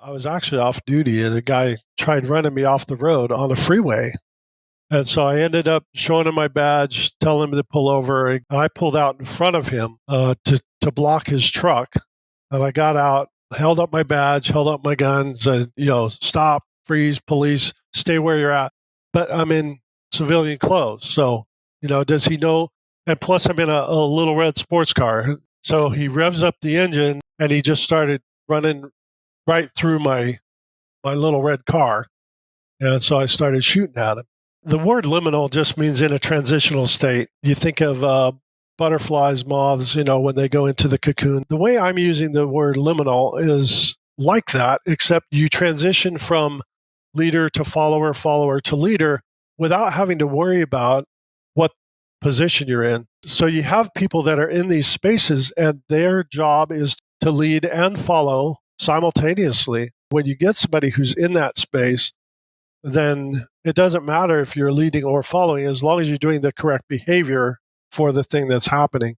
I was actually off duty, and a guy tried running me off the road on the freeway. And so I ended up showing him my badge, telling him to pull over. And I pulled out in front of him to block his truck. And I got out, held up my badge, held up my gun, said, stop, freeze, police, stay where you're at. But I'm in civilian clothes. So, does he know? And plus, I'm in a little red sports car. So he revs up the engine, and he just started running right through my little red car. And so I started shooting at him. The word liminal just means in a transitional state. You think of butterflies, moths, when they go into the cocoon. The way I'm using the word liminal is like that, except you transition from leader to follower, follower to leader without having to worry about what position you're in. So you have people that are in these spaces, and their job is to lead and follow simultaneously. When you get somebody who's in that space, then it doesn't matter if you're leading or following, as long as you're doing the correct behavior for the thing that's happening.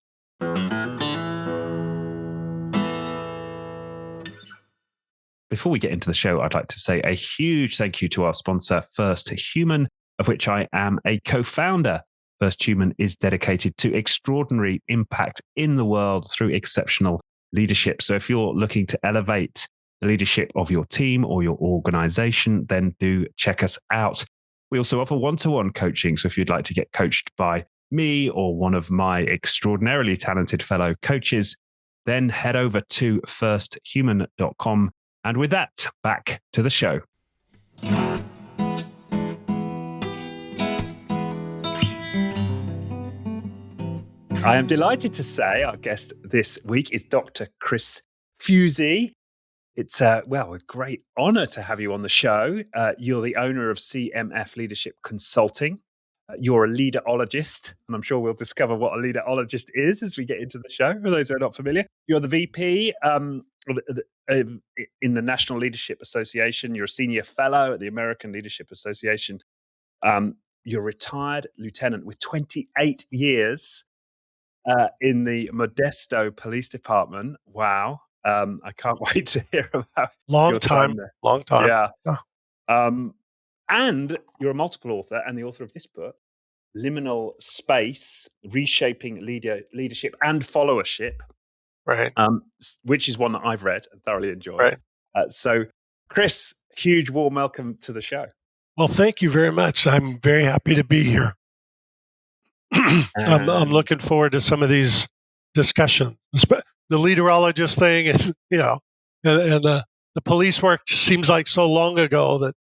Before we get into the show, I'd like to say a huge thank you to our sponsor, First Human, of which I am a co-founder. First Human is dedicated to extraordinary impact in the world through exceptional leadership. So if you're looking to elevate the leadership of your team or your organization, then do check us out. We also offer one-to-one coaching. So if you'd like to get coached by me or one of my extraordinarily talented fellow coaches, then head over to firsthuman.com. And with that, back to the show. I am delighted to say our guest this week is Dr. Chris Fuzie. It's a great honor to have you on the show. You're the owner of CMF Leadership Consulting. You're a leaderologist, and I'm sure we'll discover what a leaderologist is as we get into the show, for those who are not familiar. You're the VP in the National Leadership Association. You're a senior fellow at the American Leadership Association. You're a retired lieutenant with 28 years in the Modesto Police Department. Wow. I can't wait to hear about Long time. Yeah. And you're a multiple author and the author of this book, Liminal Space, Reshaping Leadership and Followership. Right. Which is one that I've read and thoroughly enjoyed. Right. So, Chris, huge warm welcome to the show. Well, thank you very much. I'm very happy to be here. I'm looking forward to some of these discussions. The leaderologist thing is, and the police work seems like so long ago that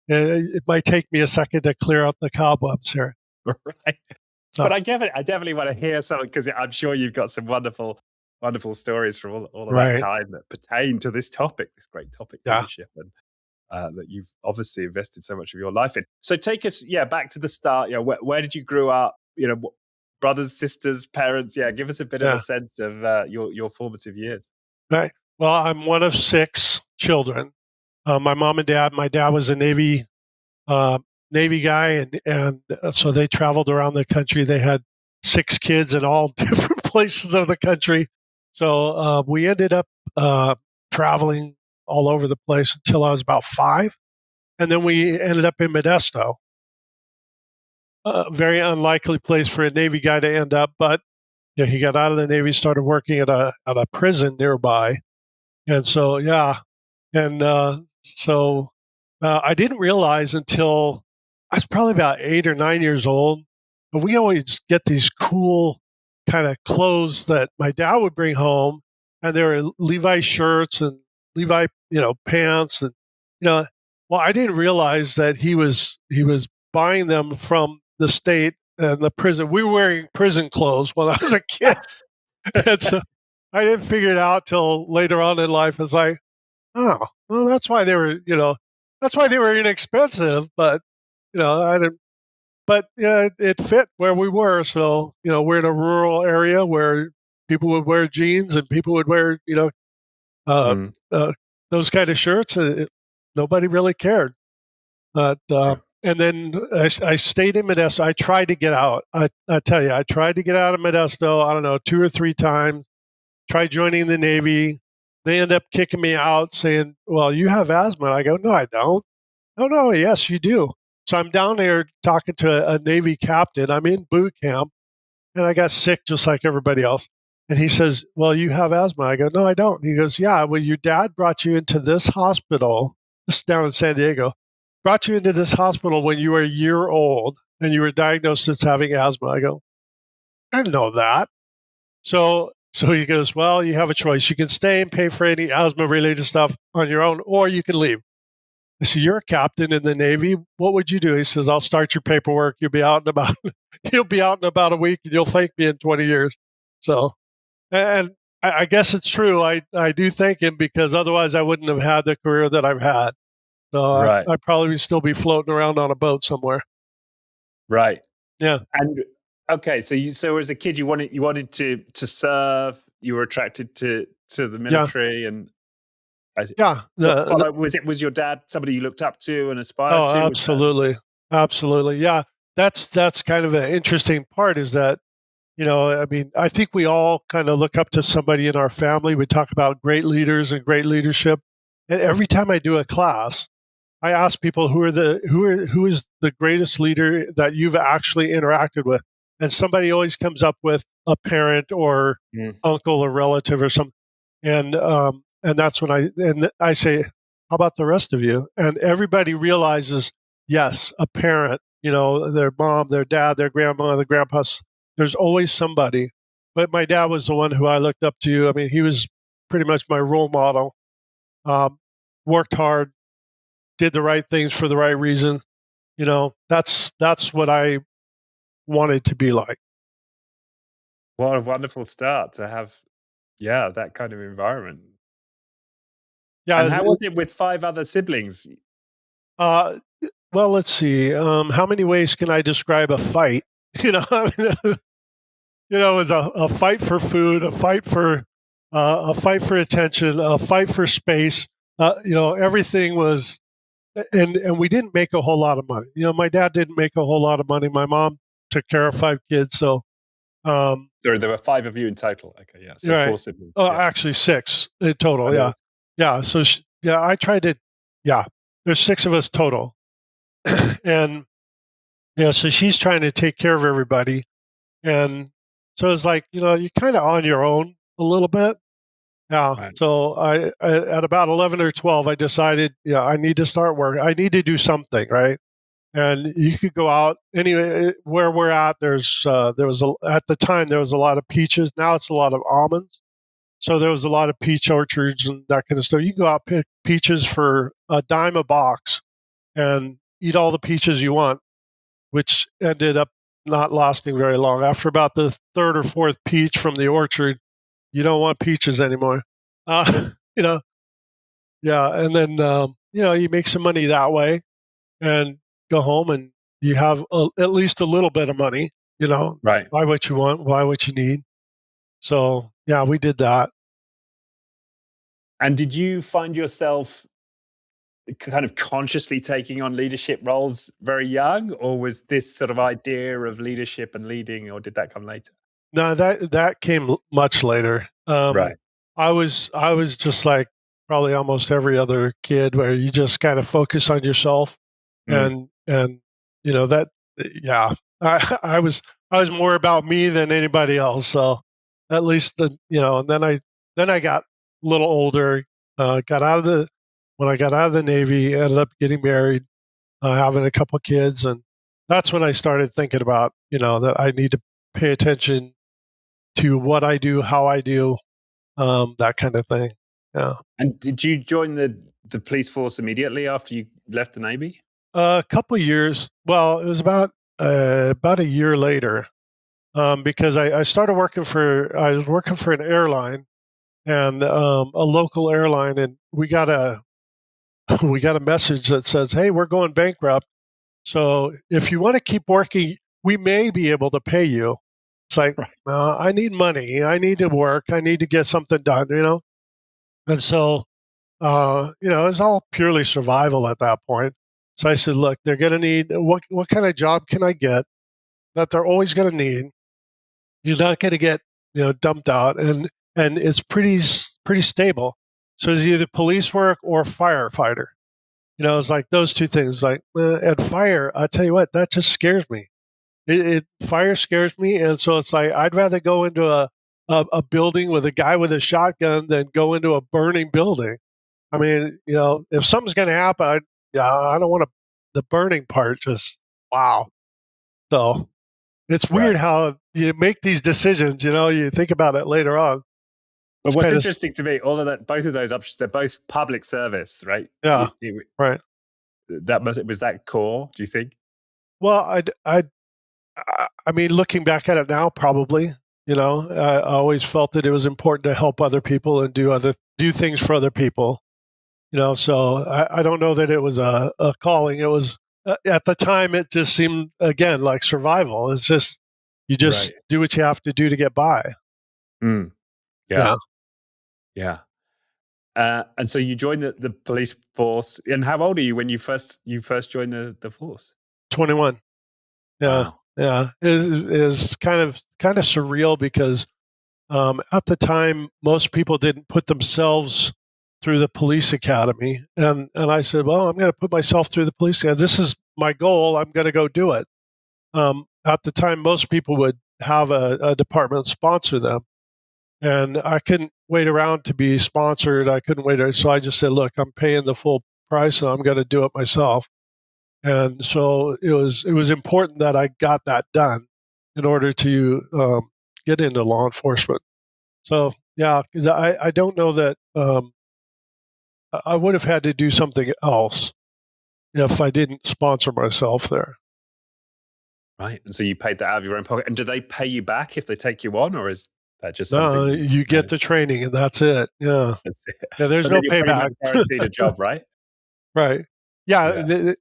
it might take me a second to clear out the cobwebs here. Right. But I definitely want to hear something, because I'm sure you've got some wonderful stories from all of that time that pertain to this topic, this great topic, leadership, and that you've obviously invested so much of your life in. So take us, back to the start. Where did you grow up? Brothers, sisters, parents. Give us a bit of a sense of your formative years. Right. Well, I'm one of 6 children. My mom and dad. My dad was a Navy guy, and so they traveled around the country. They had 6 kids in all different places of the country. So we ended up traveling all over the place until I was about 5, and then we ended up in Modesto. A very unlikely place for a Navy guy to end up, but he got out of the Navy, started working at a prison nearby, and so I didn't realize until I was probably about 8 or 9 years old. But we always get these cool kind of clothes that my dad would bring home, and they were Levi shirts and Levi pants, and well, I didn't realize that he was buying them from the state and the prison. We were wearing prison clothes when I was a kid. And so I didn't figure it out till later on in life. It's like, oh, well, that's why they were, inexpensive. But, I didn't. But it fit where we were. So, we're in a rural area where people would wear jeans and people would wear, those kind of shirts. Nobody really cared. But and then I stayed in Modesto. I tried to get out. I tell you, I tried to get out of Modesto, I don't know, 2 or 3 times. Tried joining the Navy. they end up kicking me out saying, well, you have asthma. I go, no, I don't. Oh, no, yes, you do. So I'm down there talking to a Navy captain. I'm in boot camp and I got sick just like everybody else. And he says, well, you have asthma. I go, no, I don't. He goes, yeah, well, your dad brought you into this hospital. This is down in San Diego. Brought you into this hospital when you were a year old and you were diagnosed as having asthma. I go, I didn't know that. So he goes, well, you have a choice. You can stay and pay for any asthma related stuff on your own, or you can leave. I said, you're a captain in the Navy. What would you do? He says, I'll start your paperwork. You'll be out in about you'll be out in about a week and you'll thank me in 20 years. So and I guess it's true. I do thank him because otherwise I wouldn't have had the career that I've had. So Right. I'd probably still be floating around on a boat somewhere. Right. Yeah. And okay, so as a kid you wanted to serve, you were attracted to the Yeah. military, and Yeah. was your dad somebody you looked up to and aspired Oh, to? Was that absolutely. Absolutely. Yeah. That's kind of an interesting part is that, I mean, I think we all kind of look up to somebody in our family. We talk about great leaders and great leadership. And every time I do a class, I ask people who is the greatest leader that you've actually interacted with. And somebody always comes up with a parent or Mm. uncle or relative or something. And that's when I say, how about the rest of you? And everybody realizes, yes, a parent, their mom, their dad, their grandma, their grandpa, there's always somebody. But my dad was the one who I looked up to. I mean, he was pretty much my role model. Worked hard, did the right things for the right reason. That's what I wanted to be like. What a wonderful start to have, yeah, that kind of environment. Yeah. And how was it with 5 other siblings? Uh, well, let's see. How many ways can I describe a fight? I mean, it was a fight for food, a fight for attention, a fight for space. Everything was, and we didn't make a whole lot of money. My dad didn't make a whole lot of money. My mom took care of 5 kids, so There were 5 of you in total. Okay, yeah, so 4 right. siblings, Oh, yeah. actually 6 in total. Okay. Yeah, yeah. So yeah, I tried to. Yeah, there's 6 of us total, and so she's trying to take care of everybody, and so it's like you're kind of on your own a little bit. Yeah. Right. So I at about 11 or 12, I decided, I need to start work. I need to do something, right? And you could go out anyway. Where we're at, there was at the time there was a lot of peaches. Now it's a lot of almonds. So there was a lot of peach orchards and that kind of stuff. You can go out pick peaches for a dime a box and eat all the peaches you want, which ended up not lasting very long. After about the third or fourth peach from the orchard, you don't want peaches anymore. You know, yeah. And then, you make some money that way and go home and you have at least a little bit of money, Right. buy what you want, buy what you need. So, yeah, we did that. And did you find yourself kind of consciously taking on leadership roles very young, or was this sort of idea of leadership and leading, or did that come later? No, that came much later. Right. I was just like probably almost every other kid where you just kind of focus on yourself Mm. and that yeah. I was more about me than anybody else. So at least and then I got a little older, got out of the when I got out of the Navy, ended up getting married, having a couple kids, and that's when I started thinking about that I need to pay attention to what I do, how I do, that kind of thing. Yeah. And did you join the police force immediately after you left the Navy? A couple years. Well, it was about a year later, because I started working for I was working for an airline and a local airline, and we got a we got a message that says, "Hey, we're going bankrupt. So if you want to keep working, we may be able to pay you." It's like, Right. I need money. I need to work. I need to get something done. And so, it's all purely survival at that point. So I said, look, they're going to need what kind of job can I get that they're always going to need? You're not going to get dumped out, and it's pretty stable. So it's either police work or firefighter. It's like those two things. Like, and fire, I tell you what, that just scares me. Fire scares me, and so it's like I'd rather go into a building with a guy with a shotgun than go into a burning building. I mean, if something's going to happen, I don't want the burning part. Just wow. So it's weird how you make these decisions. You think about it later on. But what's interesting to me, all of that, both of those options, they're both public service, right? Yeah, right. Was that core? Do you think? Well, I mean, looking back at it now, probably. I always felt that it was important to help other people and do things for other people. So I don't know that it was a calling. It was at the time. It just seemed again like survival. It's just you just do what you have to do to get by. Mm. Yeah. And so you joined the police force. And how old are you when you first joined the force? 21. Yeah, wow. Yeah. It is kind of surreal because at the time most people didn't put themselves through the police academy, and I said, well, I'm going to put myself through the police academy. This is my goal. I'm going to go do it. At the time, most people would have a department sponsor them, and I couldn't wait around to be sponsored. I couldn't wait, so I just said, look, I'm paying the full price, and I'm going to do it myself. And so it was important that I got that done in order to get into law enforcement. So yeah, because I don't know that I would have had to do something else if I didn't sponsor myself there. Right. And so you paid that out of your own pocket. And do they pay you back if they take you on, or is that just something? No, you get the training and that's it. Yeah. That's it. Yeah, there's no payback. Guaranteed a job, right? Right. Yeah. They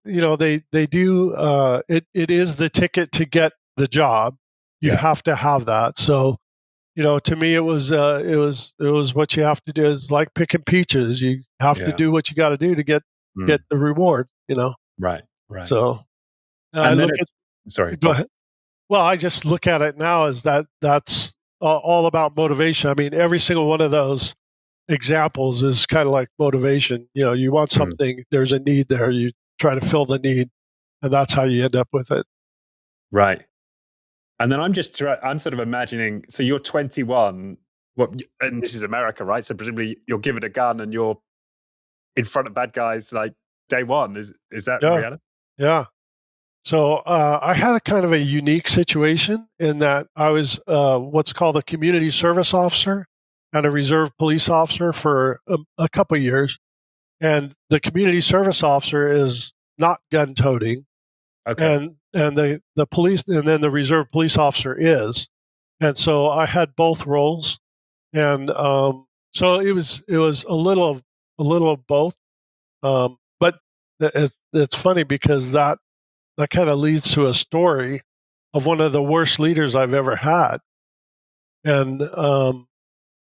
do. It is the ticket to get the job. You have to have that. So, to me, it was what you have to do. It's like picking peaches. You have to do what you got to do to get the reward. Right. So, sorry. Go ahead. Well, I just look at it now as that's all about motivation. I mean, every single one of those examples is kind of like motivation. You want something, there's a need there, you try to fill the need, and that's how you end up with it. Right. And then I'm sort of imagining, so you're 21, and this is America, right? So presumably you're given a gun and you're in front of bad guys like day one. Is that reality? Yeah. So I had a kind of a unique situation in that I was what's called a community service officer and a reserve police officer for a couple of years. And the community service officer is not gun toting. Okay. And the police, and then the reserve police officer is. And so I had both roles. And so it was a little of both. But it's funny because that kind of leads to a story of one of the worst leaders I've ever had. And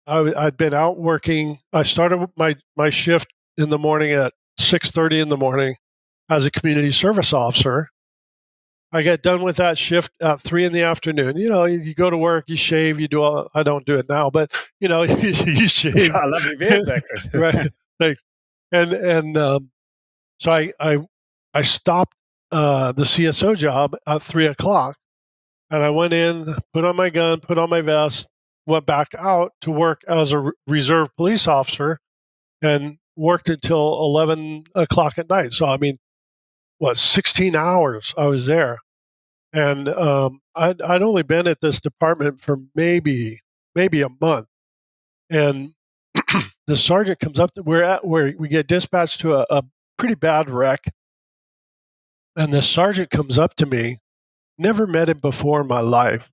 I'd been out working. I started my shift in the morning at 6:30 in the morning as a community service officer. I get done with that shift at 3 in the afternoon. You go to work, you shave, you do all. I don't do it now, but you shave. I love your beard there, Chris. Right, thanks. And so I stopped the CSO job at 3:00, and I went in, put on my gun, put on my vest, went back out to work as a reserve police officer, and worked until 11:00 at night. So I mean, 16 hours I was there, and I'd only been at this department for maybe a month, and the sergeant comes up. Where we get dispatched to a pretty bad wreck. And the sergeant comes up to me, never met him before in my life.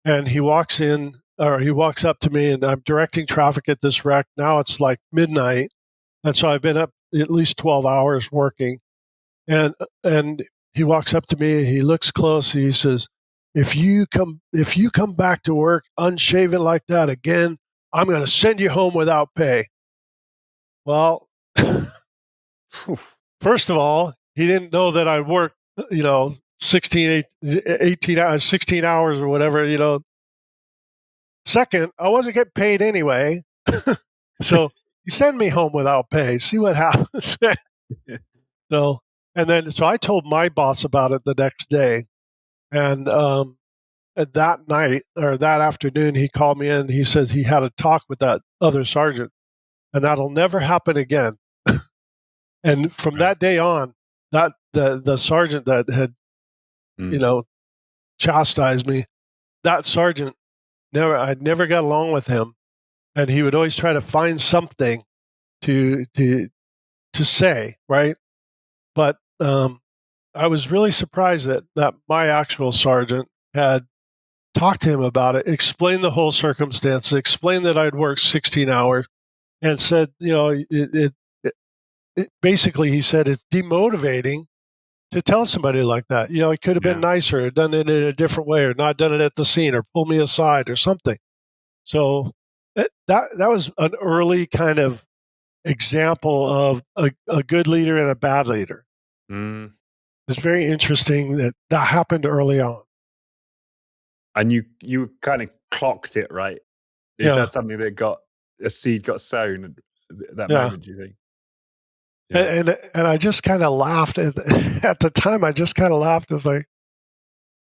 And he walks up to me, and I'm directing traffic at this wreck. Now it's like midnight. And so I've been up at least 12 hours working. And he walks up to me, he looks close, he says, if you come back to work unshaven like that again, I'm going to send you home without pay. Well, first of all, he didn't know that I worked, 16 hours, 16 hours or whatever, Second, I wasn't getting paid anyway. So You send me home without pay. See what happens. So I told my boss about it the next day, and that night or that afternoon, he called me in. He said he had a talk with that other sergeant, and that'll never happen again. And from that day on, that the sergeant that had chastised me, that sergeant I never got along with him, and he would always try to find something to say, right? But I was really surprised that my actual sergeant had talked to him about it, explained the whole circumstance, explained that I'd worked 16 hours, and said, basically, he said it's demotivating to tell somebody like that. It could have been nicer, or done it in a different way, or not done it at the scene, or pulled me aside, or something. So that was an early kind of example of a good leader and a bad leader. It's very interesting that happened early on. And you kind of clocked it, right? Is that something that a seed got sown at that moment, do you think? Yeah. And I just kind of laughed at the time. I just kind of laughed. I was like,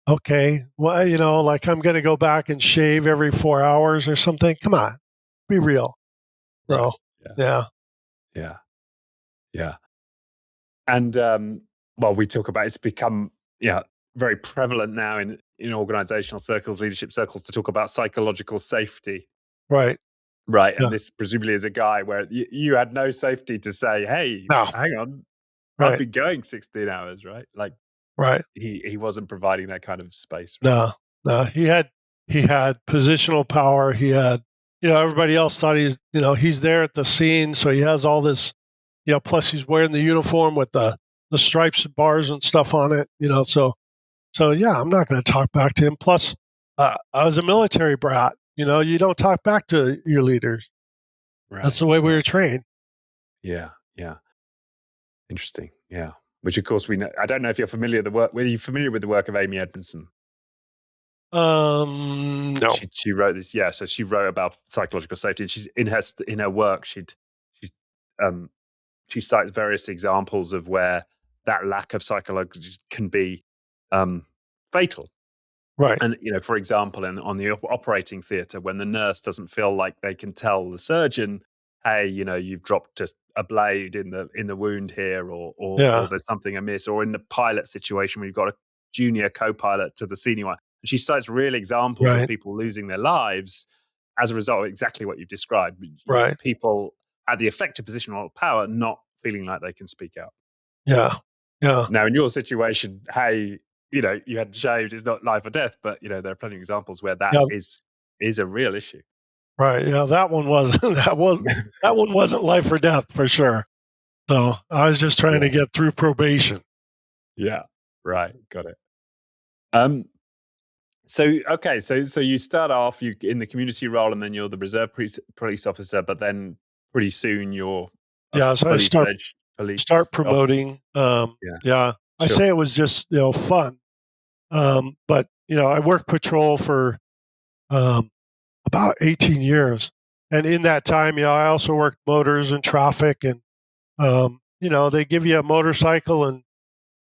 okay, well, like I'm going to go back and shave every 4 hours or something. Come on, be real, bro. Yeah. And we talk about it's become very prevalent now in organizational circles, leadership circles, to talk about psychological safety. Right. And this presumably is a guy where you had no safety to say, hey, hang on, I've been going 16 hours, right? Like, he wasn't providing that kind of space. Right? No, he had positional power. He had, everybody else thought he's there at the scene, so he has all this, plus he's wearing the uniform with the stripes and bars and stuff on it, so yeah, I'm not going to talk back to him. Plus, I was a military brat. You don't talk back to your leaders. Right. That's the way we were trained. Yeah. Interesting. Yeah. Which, of course, we know. I don't know if you're familiar with the work. Were you familiar with the work of Amy Edmondson? No. She wrote this. Yeah. So she wrote about psychological safety, and she's in her work. She cites various examples of where that lack of psychology can be fatal. Right. And, for example, on the operating theatre, when the nurse doesn't feel like they can tell the surgeon, hey, you've dropped just a blade in the wound here, or there's something amiss, or in the pilot situation where you've got a junior co-pilot to the senior one. And she cites real examples of people losing their lives as a result of exactly what you've described. Right. People at the effective position of power not feeling like they can speak out. Yeah. Now, in your situation, hey, you had shaved, it's not life or death, but there are plenty of examples where that is a real issue. Right. Yeah, that one wasn't that one wasn't life or death for sure. So I was just trying to get through probation. Yeah. Right. Got it. So you start off in the community role, and then you're the reserve police officer, but then pretty soon you're so I start promoting. I say it was just fun, but I worked patrol for about 18 years, and in that time, I also worked motors and traffic, and they give you a motorcycle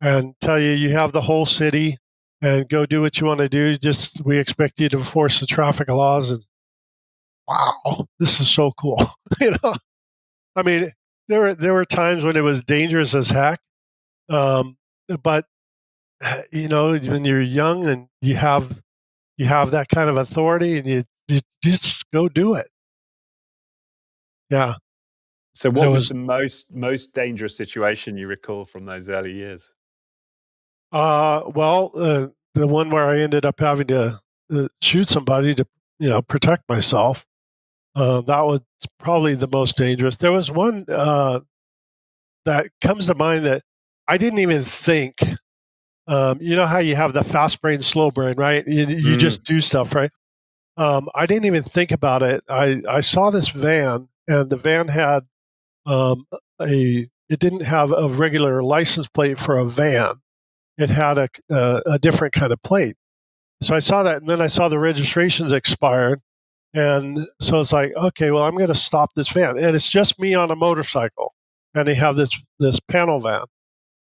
and tell you have the whole city and go do what you want to do. Just we expect you to enforce the traffic laws, and wow, this is so cool. I mean, there were times when it was dangerous as heck, but when you're young and you have that kind of authority, and you just go do it. Yeah. So what was the most dangerous situation you recall from those early years? The one where I ended up having to shoot somebody to protect myself. That was probably the most dangerous. There was one that comes to mind that I didn't even think. You know how you have the fast brain, slow brain, right? You just do stuff, right? I didn't even think about it. I saw this van, and the van had it didn't have a regular license plate for a van. It had a different kind of plate. So I saw that, and then I saw the registrations expired, And so it's like, okay, well, I'm going to stop this van. And it's just me on a motorcycle. And they have this panel van.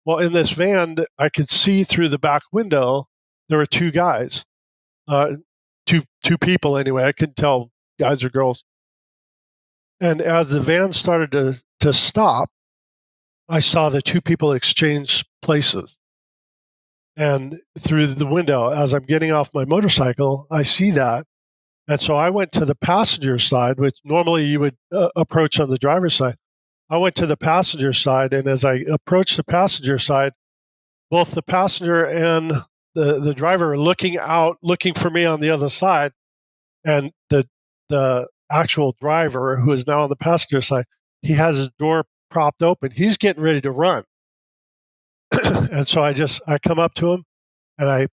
Well, in this van, I could see through the back window, there were two guys, two people anyway. I couldn't tell guys or girls. And as the van started to stop, I saw the two people exchange places. And through the window, as I'm getting off my motorcycle, I see that. And so I went to the passenger side, which normally you would approach on the driver's side. I went to the passenger side, and as I approached the passenger side, both the passenger and the driver are looking out, looking for me on the other side, and the actual driver, who is now on the passenger side, he has his door propped open. He's getting ready to run, and so I come up to him, and I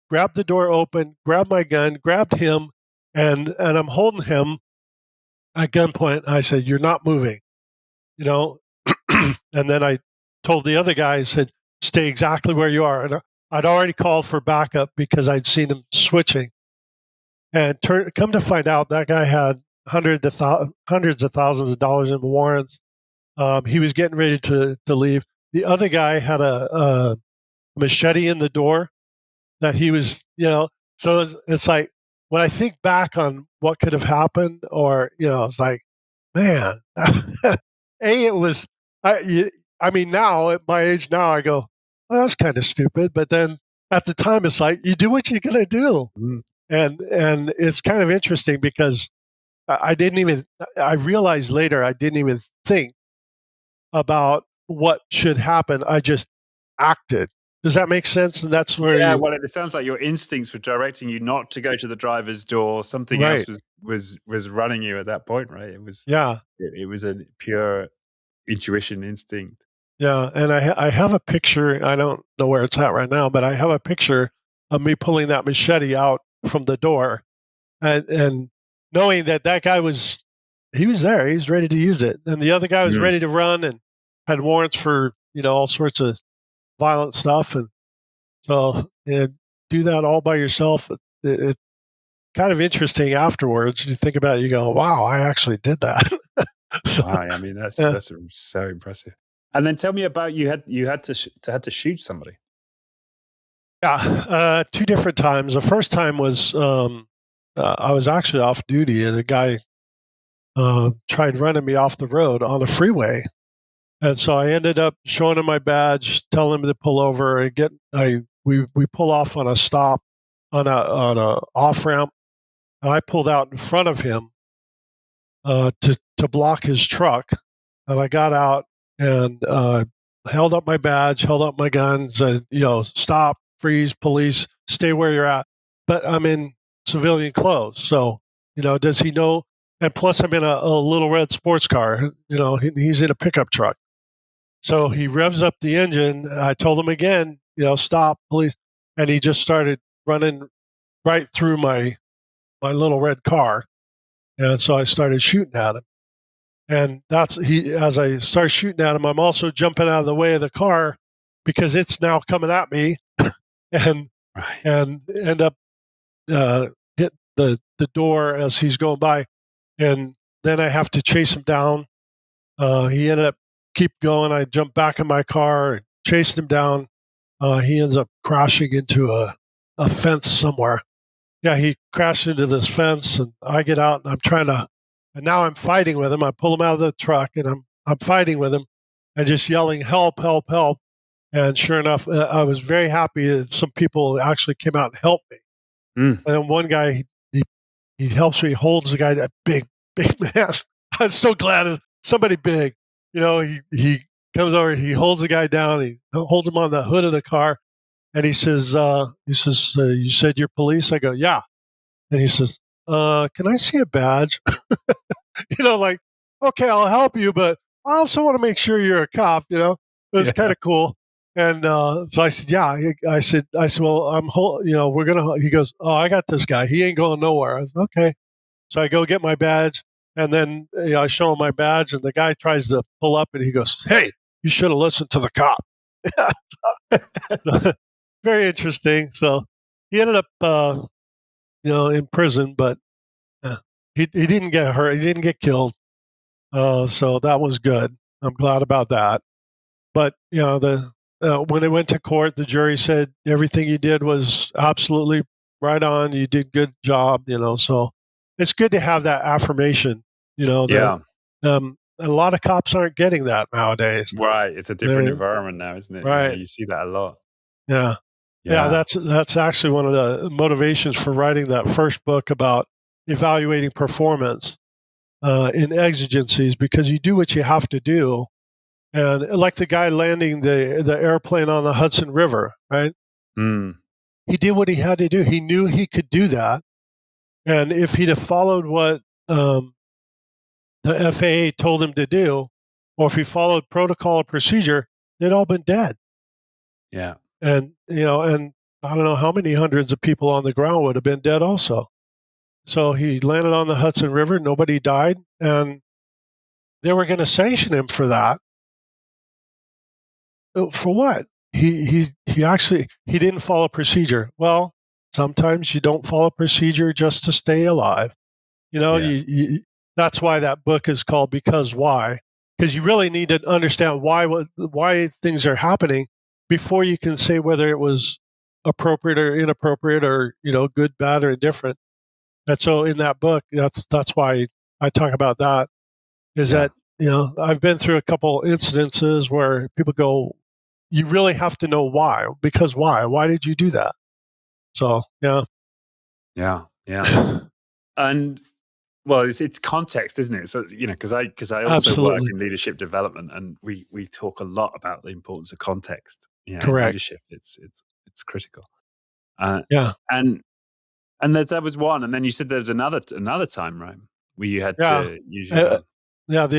grab the door open, grab my gun, grabbed him, and I'm holding him at gunpoint. I said, "You're not moving," you know. And then I told the other guy, I said, "Stay exactly where you are." And I'd already called for backup because I'd seen him switching. And come to find out, that guy had hundreds of thousands of dollars in warrants. He was getting ready to leave. The other guy had a machete in the door that he was, so it's like, when I think back on what could have happened, or, it's like, man, it was, I mean, now at my age now, I go, well, that's kind of stupid. But then at the time, it's like, you do what you're going to do. Mm. And it's kind of interesting because I realized later, I didn't even think about what should happen. I just acted. Does that make sense? And that's where well, it sounds like your instincts were directing you not to go to the driver's door. Something else was running you at that point, right? It was it was a pure intuition instinct. Yeah, and I have a picture. I don't know where it's at right now, but I have a picture of me pulling that machete out from the door, and knowing that guy was there. He was ready to use it, and the other guy was ready to run and had warrants for all sorts of violent stuff. And so, do that all by yourself. It's kind of interesting afterwards. You think about it, you go, "Wow, I actually did that." So, wow, I mean, that's so impressive. And then tell me about you had to shoot somebody. Yeah, two different times. The first time was I was actually off duty, and a guy tried running me off the road on the freeway. And so I ended up showing him my badge, telling him to pull over, and we pull off on a stop on a off ramp, and I pulled out in front of him to block his truck, and I got out and held up my badge, held up my gun, said, "Stop, freeze, police, stay where you're at." But I'm in civilian clothes, so does he know? And plus, I'm in a little red sports car. He's in a pickup truck. So he revs up the engine. I told him again, "Stop, police," and he just started running right through my little red car. And so I started shooting at him. And as I start shooting at him, I'm also jumping out of the way of the car because it's now coming at me, and end up hit the door as he's going by. And then I have to chase him down. He ended up keep going. I jumped back in my car and chased him down. He ends up crashing into a fence somewhere. Yeah, he crashed into this fence, and I get out, and and now I'm fighting with him. I pull him out of the truck, and I'm fighting with him, and just yelling, "Help! Help! Help!" And sure enough, I was very happy that some people actually came out and helped me. And then one guy, he helps me, holds the guy, that big man. I'm so glad somebody big. He comes over, he holds the guy down, he holds him on the hood of the car, and he says, "You said you're police?" I go, "Yeah." And he says, "Can I see a badge?" Like, okay, I'll help you, but I also want to make sure you're a cop. It's kind of cool. And so I said, "Yeah." I said, "Well, we're gonna." He goes, "Oh, I got this guy. He ain't going nowhere." I said, "Okay." So I go get my badge, and then I show him my badge, and the guy tries to pull up, and he goes, "Hey, you should have listened to the cop." Very interesting. So he ended up, in prison, but he didn't get hurt. He didn't get killed. So that was good. I'm glad about that. But when it went to court, the jury said everything you did was absolutely right on. You did good job. So it's good to have that affirmation. Yeah. A lot of cops aren't getting that nowadays. Right. It's a different environment now, isn't it? Right. You see that a lot. Yeah. That's actually one of the motivations for writing that first book about evaluating performance in exigencies, because you do what you have to do. And like the guy landing the airplane on the Hudson River, right? He did what he had to do. He knew he could do that. And if he'd have followed what the FAA told him to do, or if he followed protocol or procedure, they'd all been dead. Yeah. And, and I don't know how many hundreds of people on the ground would have been dead also. So he landed on the Hudson River. Nobody died. And they were going to sanction him for that. For what? He didn't follow procedure. Well, sometimes you don't follow procedure just to stay alive. That's why that book is called Because Why, because you really need to understand why things are happening before you can say whether it was appropriate or inappropriate, or good, bad, or indifferent. And so in that book, that's why I talk about that. That I've been through a couple incidences where people go, you really have to know why. Because why? Why did you do that? So yeah. And well, it's context, isn't it? So because I also Absolutely. work in leadership development, and we talk a lot about the importance of context. Correct. In leadership, it's critical. And that was one, and then you said there was another time, right, where you had to use your gun.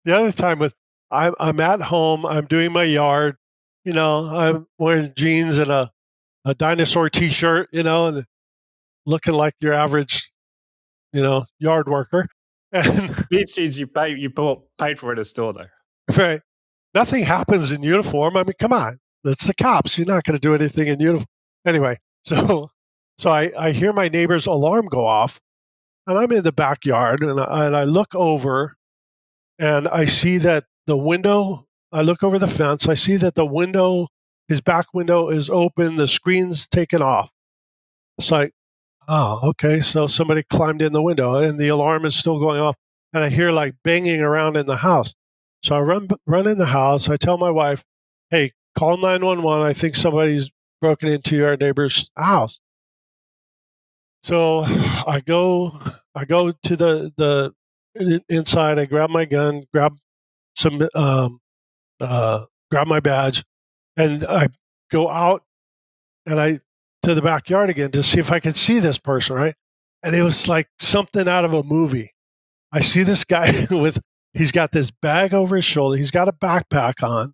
The other time with I'm at home, I'm doing my yard, I'm wearing jeans and a dinosaur T-shirt, and looking like your average, yard worker. And these jeans you paid for at a store, though. Right. Nothing happens in uniform. I mean, come on, it's the cops. You're not going to do anything in uniform. Anyway, so I hear my neighbor's alarm go off, and I'm in the backyard, and I look over, and I see that the window. I look over the fence. I see that the window, his back window, is open. The screen's taken off. It's like, oh, okay. So somebody climbed in the window, and the alarm is still going off. And I hear like banging around in the house. So I run in the house. I tell my wife, "Hey, call 911. I think somebody's broken into our neighbor's house." So I go to the inside. I grab my gun, grab my badge, and I go out and to the backyard again to see if I could see this person, right? And it was like something out of a movie. I see this guy he's got this bag over his shoulder. He's got a backpack on.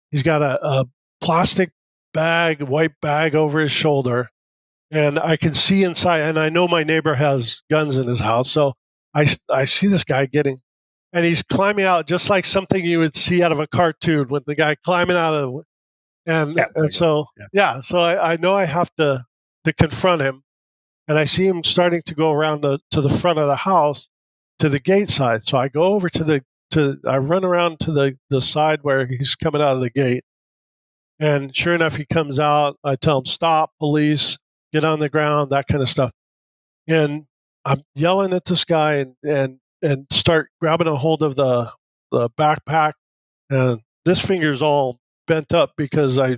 He's got a plastic bag, white bag over his shoulder. And I can see inside, and I know my neighbor has guns in his house. So I see this guy and he's climbing out just like something you would see out of a cartoon with the guy climbing out of so I know I have to confront him, and I see him starting to go around to the front of the house to the gate side. So I go over I run around to the side where he's coming out of the gate, and sure enough, he comes out. I tell him, "Stop, police, get on the ground," that kind of stuff. And I'm yelling at this guy and start grabbing a hold of the backpack, and this finger's all bent up because I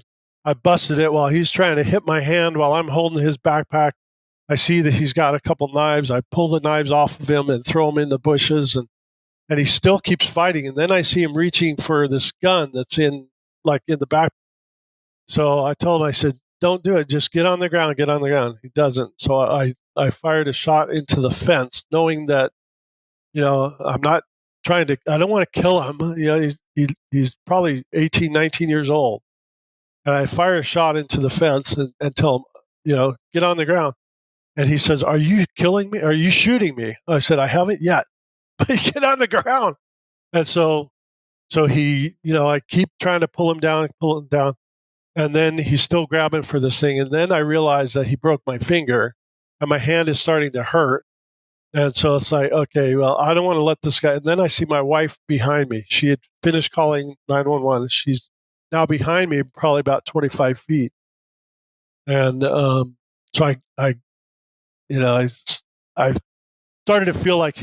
busted it while he's trying to hit my hand while I'm holding his backpack. I see that he's got a couple knives. I pull the knives off of him and throw them in the bushes, and he still keeps fighting. And then I see him reaching for this gun that's in the back. So I told him, I said, "Don't do it. Just get on the ground. Get on the ground." He doesn't. So I fired a shot into the fence, knowing that, I'm not I don't want to kill him. He's probably 18, 19 years old. And I fire a shot into the fence and tell him, get on the ground. And he says, "Are you killing me? Are you shooting me?" I said, "I haven't yet, but get on the ground." And so he, I keep trying to pull him down. And then he's still grabbing for this thing. And then I realized that he broke my finger and my hand is starting to hurt. And so it's like, okay, well, I don't want to let this guy. And then I see my wife behind me. She had finished calling 911. She's now behind me, probably about 25 feet. And so I started to feel like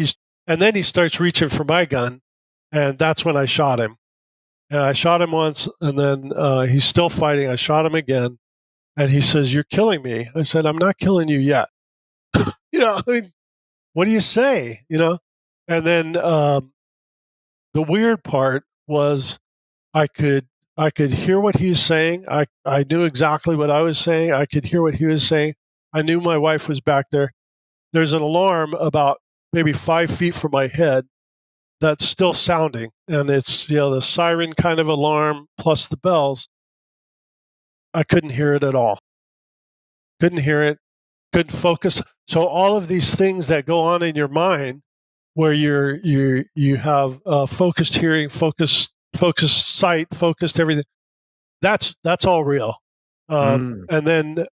and then he starts reaching for my gun, and that's when I shot him. And I shot him once, and then he's still fighting. I shot him again, and he says, "You're killing me." I said, "I'm not killing you yet." I mean, what do you say? And then the weird part was I could hear what he's saying. I knew exactly what I was saying. I could hear what he was saying. I knew my wife was back there. There's an alarm about maybe 5 feet from my head that's still sounding, and it's the siren kind of alarm plus the bells. I couldn't hear it at all. Couldn't hear it. Couldn't focus. So all of these things that go on in your mind, where you have focused hearing, focused sight, focused everything. That's all real. And then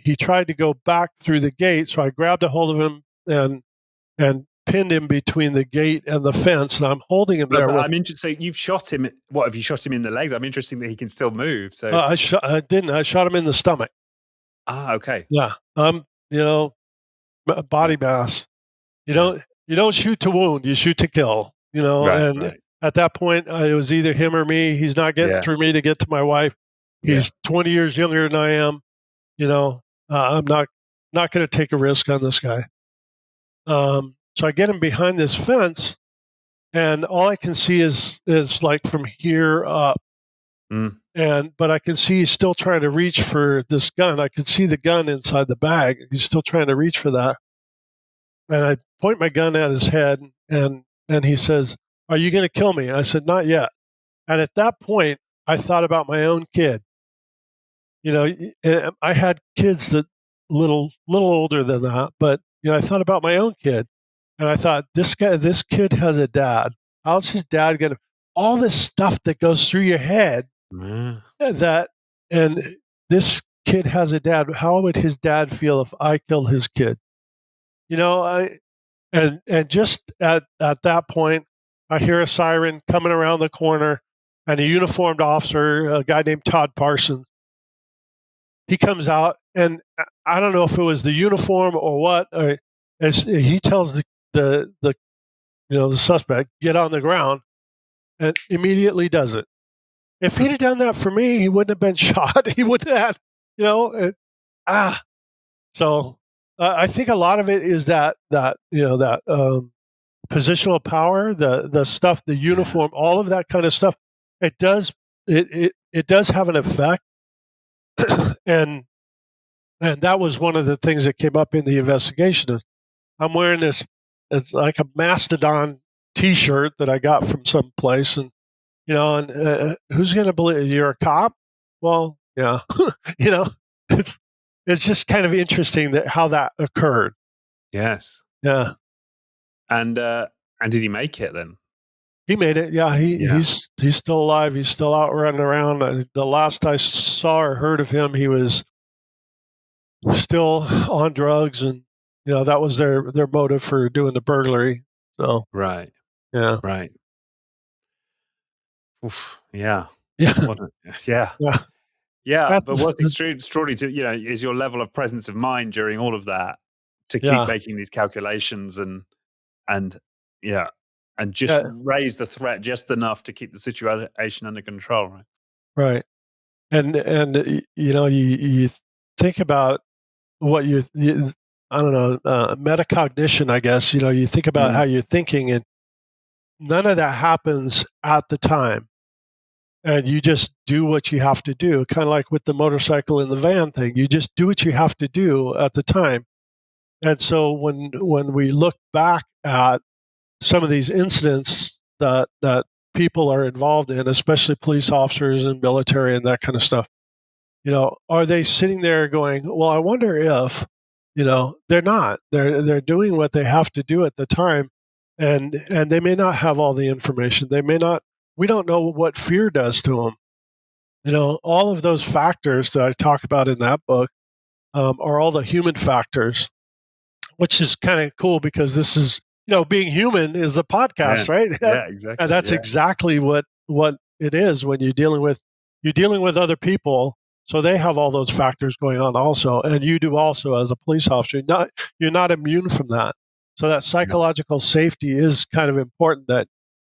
he tried to go back through the gate, so I grabbed a hold of him and pinned him between the gate and the fence, and I'm holding him there. I'm interested. So you've shot him. What have you shot him in the legs? I'm interested that he can still move. So I didn't. I shot him in the stomach. Okay. Yeah. Body mass. You don't shoot to wound. You shoot to kill. Right. At that point, it was either him or me. He's not getting through me to get to my wife. He's 20 years younger than I am. I'm not going to take a risk on this guy. So I get him behind this fence, and all I can see is like from here up. But I can see he's still trying to reach for this gun. I can see the gun inside the bag. He's still trying to reach for that. And I point my gun at his head, and he says, "Are you going to kill me?" I said, "Not yet." And at that point, I thought about my own kid. I had kids that little older than that, but I thought about my own kid, and I thought, this kid has a dad. How's his dad going to? All this stuff that goes through your head. And this kid has a dad. How would his dad feel if I killed his kid? And just at that point, I hear a siren coming around the corner, and a uniformed officer, a guy named Todd Parsons, he comes out, and I don't know if it was the uniform or what. As he tells the suspect, get on the ground, and immediately does it. If he'd have done that for me, he wouldn't have been shot. He would have had, So I think a lot of it is that positional power, the stuff, the uniform, all of that kind of stuff. It does have an effect, and that was one of the things that came up in the investigation. I'm wearing this, it's like a Mastodon T-shirt that I got from some place, and who's going to believe you're a cop? Well, yeah, it's just kind of interesting how that occurred. Yes. Yeah. And did he make it then? He made it. Yeah. He's still alive. He's still out running around. The last I saw or heard of him, he was still on drugs, and that was their motive for doing the burglary. So right. Yeah. Right. Oof, yeah. Yeah. Yeah. Yeah. Yeah. But what's extraordinary to is your level of presence of mind during all of that to keep making these calculations and just raise the threat just enough to keep the situation under control, right? Right. And you think about what you I don't know, metacognition, I guess. You think about how you're thinking, and none of that happens at the time. And you just do what you have to do, kind of like with the motorcycle and the van thing. You just do what you have to do at the time. And so when we look back at some of these incidents that people are involved in, especially police officers and military and that kind of stuff, are they sitting there going, well, I wonder if, they're not. They're doing what they have to do at the time, and they may not have all the information. They may not. We don't know what fear does to them. All of those factors that I talk about in that book are all the human factors. which is kind of cool because this is, being human is the podcast, right? Yeah, exactly. And that's exactly what it is when you're dealing with other people. So they have all those factors going on also, and you do also as a police officer. You're not immune from that. So that psychological safety is kind of important.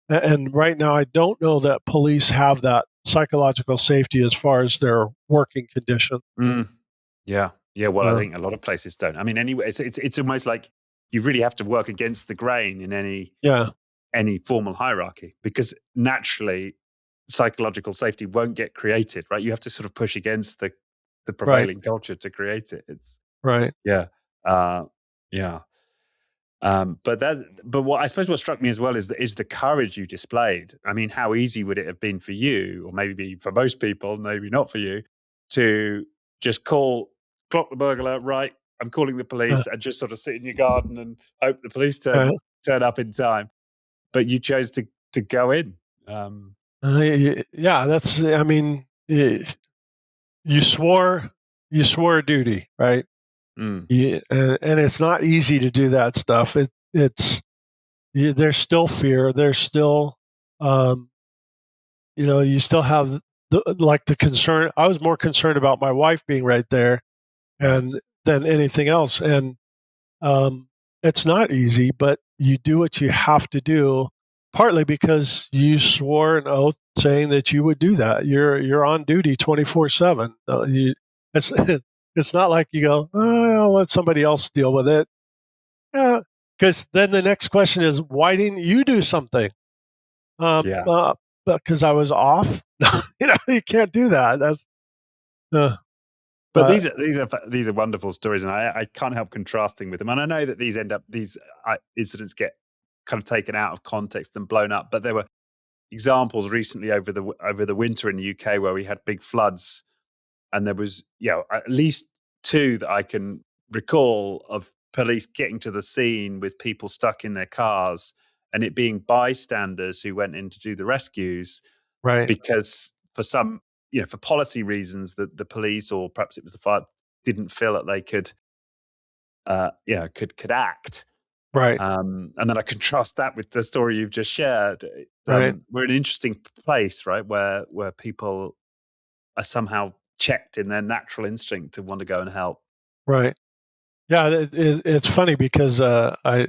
And right now, I don't know that police have that psychological safety as far as their working condition. Yeah. Well, I think a lot of places don't. I mean, anyway, it's almost like you really have to work against the grain in any formal hierarchy, because naturally psychological safety won't get created, right? You have to sort of push against the prevailing culture to create it. It's right. Yeah. Yeah. But what I suppose what struck me as well is the courage you displayed. I mean, how easy would it have been for you, or maybe for most people, maybe not for you, to just clock the burglar, right? I'm calling the police, and just sort of sit in your garden and hope the police turn up in time. But you chose to go in. That's. I mean, you swore duty, right? And it's not easy to do that stuff. There's still fear. There's still, you still have the concern. I was more concerned about my wife being right there, than anything else. And it's not easy, but you do what you have to do. Partly because you swore an oath saying that you would do that. You're on duty 24/7. It's not like you go, I'll let somebody else deal with it. Because then the next question is, why didn't you do something? Because I was off. You can't do that. That's. But these are wonderful stories, and I can't help contrasting with them. And I know that these incidents get kind of taken out of context and blown up. But there were examples recently over the winter in the UK where we had big floods, and there was at least two that I can recall of police getting to the scene with people stuck in their cars, and it being bystanders who went in to do the rescues, right? Because for some, for policy reasons, the police, or perhaps it was the fire, didn't feel that they could act. Right. And then I contrast that with the story you've just shared. Right. We're in an interesting place, right, where people are somehow checked in their natural instinct to want to go and help. Right. Yeah, it's funny because I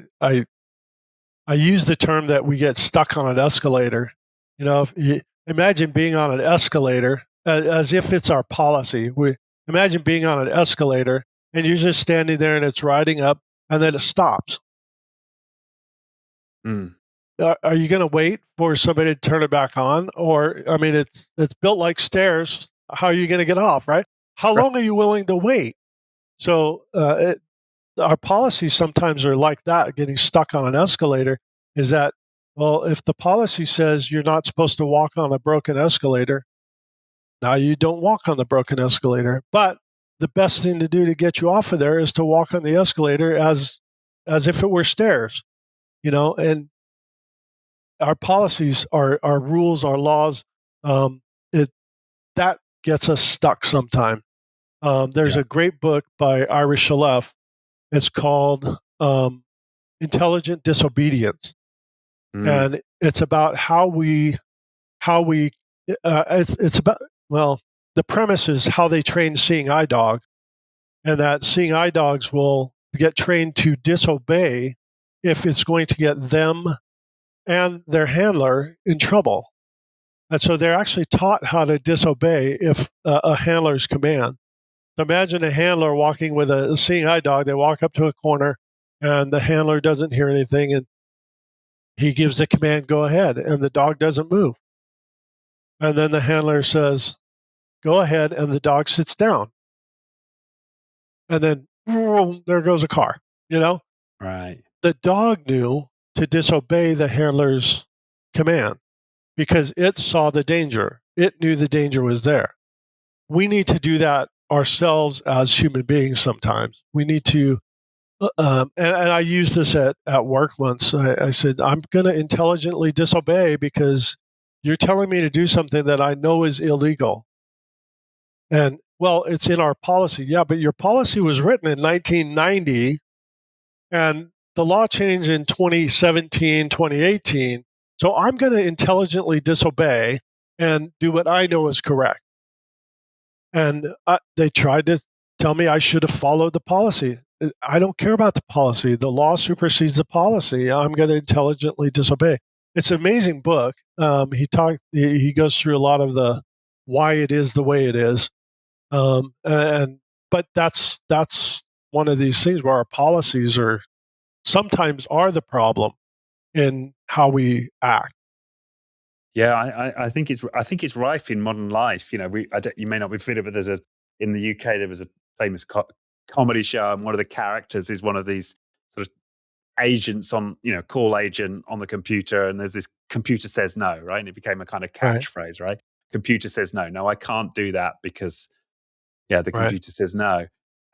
use the term that we get stuck on an escalator. If you imagine being on an escalator as if it's our policy. We imagine being on an escalator and you're just standing there and it's riding up and then it stops. Are you going to wait for somebody to turn it back on? Or, I mean, it's built like stairs. How are you going to get off, right? How long are you willing to wait? So our policies sometimes are like that, getting stuck on an escalator, is that, well, if the policy says you're not supposed to walk on a broken escalator, now you don't walk on the broken escalator. But the best thing to do to get you off of there is to walk on the escalator as if it were stairs, and our policies, our rules, our laws, that gets us stuck sometime. There's a great book by Ira Shalev. It's called Intelligent Disobedience. And it's about how we it's about, well, the premise is how they train seeing eye dogs, and that seeing eye dogs will get trained to disobey if it's going to get them and their handler in trouble. And so they're actually taught how to disobey if a handler's command. So imagine a handler walking with a seeing eye dog. They walk up to a corner and the handler doesn't hear anything, and he gives the command, go ahead, and the dog doesn't move. And then the handler says, go ahead, and the dog sits down. And then there goes a car, Right. The dog knew to disobey the handler's command because it saw the danger. It knew the danger was there. We need to do that ourselves as human beings sometimes. We need to, and I used this at work once. I said, I'm going to intelligently disobey because you're telling me to do something that I know is illegal. And, well, it's in our policy. Yeah, but your policy was written in 1990, And the law changed in 2017, 2018. So I'm going to intelligently disobey and do what I know is correct. And they tried to tell me I should have followed the policy. I don't care about the policy. The law supersedes the policy. I'm going to intelligently disobey. It's an amazing book. He goes through a lot of the why it is the way it is. But that's one of these things where our policies sometimes are the problem in how we act. Yeah, I think it's rife in modern life. You know, you may not be familiar, but in the UK there was a famous comedy show, and one of the characters is one of these sort of agents on, call agent on the computer, and there's this computer says no, right? And it became a kind of Right. catchphrase, right? Computer says no. No, I can't do that because the Right. computer says no.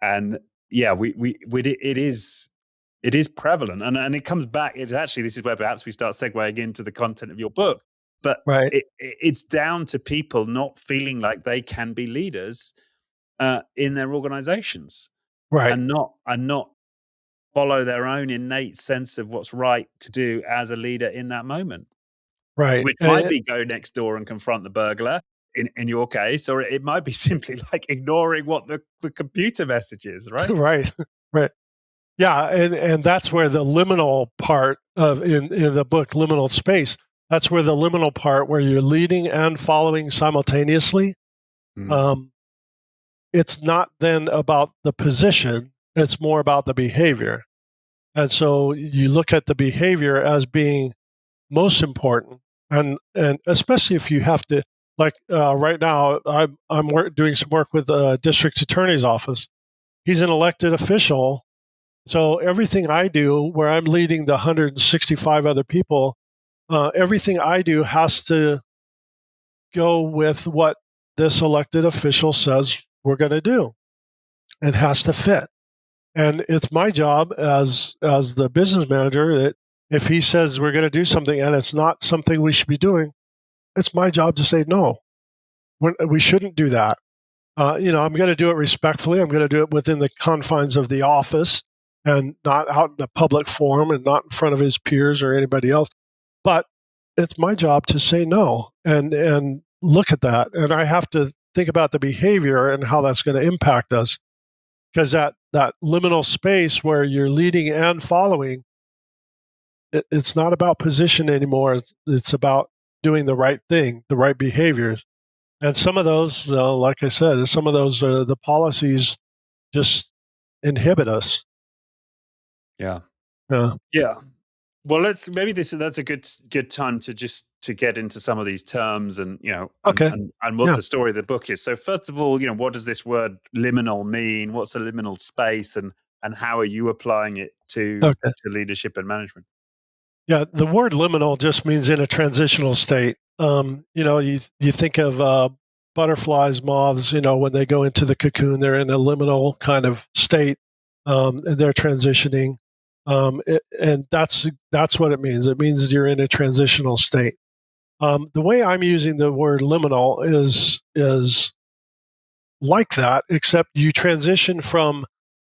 And yeah, it is prevalent, and it comes back. It's actually, this is where perhaps we start segueing into the content of your book. But Right. it's down to people not feeling like they can be leaders in their organizations, Right. and not follow their own innate sense of what's right to do as a leader in that moment, Right. which might be go next door and confront the burglar in your case, or it might be simply like ignoring what the computer message is, right? Right. Right. Yeah, and that's where the liminal part of in the book Liminal Space, that's where the liminal part where you're leading and following simultaneously. Mm. It's not then about the position, it's more about the behavior. And so you look at the behavior as being most important, and especially if you have to, like right now, I'm doing some work with the district attorney's office. He's an elected official, so everything I do, where I'm leading the 165 other people, everything I do has to go with what this elected official says we're going to do. It has to fit. And it's my job as the business manager that if he says we're going to do something and it's not something we should be doing, it's my job to say no. We shouldn't do that. I'm going to do it respectfully. I'm going to do it within the confines of the office and not out in a public forum and not in front of his peers or anybody else. But it's my job to say no and look at that. And I have to think about the behavior and how that's going to impact us. Because that liminal space where you're leading and following, it's not about position anymore. It's about doing the right thing, the right behaviors. And some of those, like I said, some of those the policies just inhibit us. Yeah. Yeah. Yeah. Well, that's a good time to get into some of these terms, and Okay. and what Yeah. the story of the book is. So first of all, what does this word liminal mean? What's a liminal space, and how are you applying it to Okay. leadership and management? Yeah. The word liminal just means in a transitional state. You think of butterflies, moths. When they go into the cocoon, they're in a liminal kind of state, and they're transitioning. And that's what it means. It means you're in a transitional state. The way I'm using the word liminal is like that, except you transition from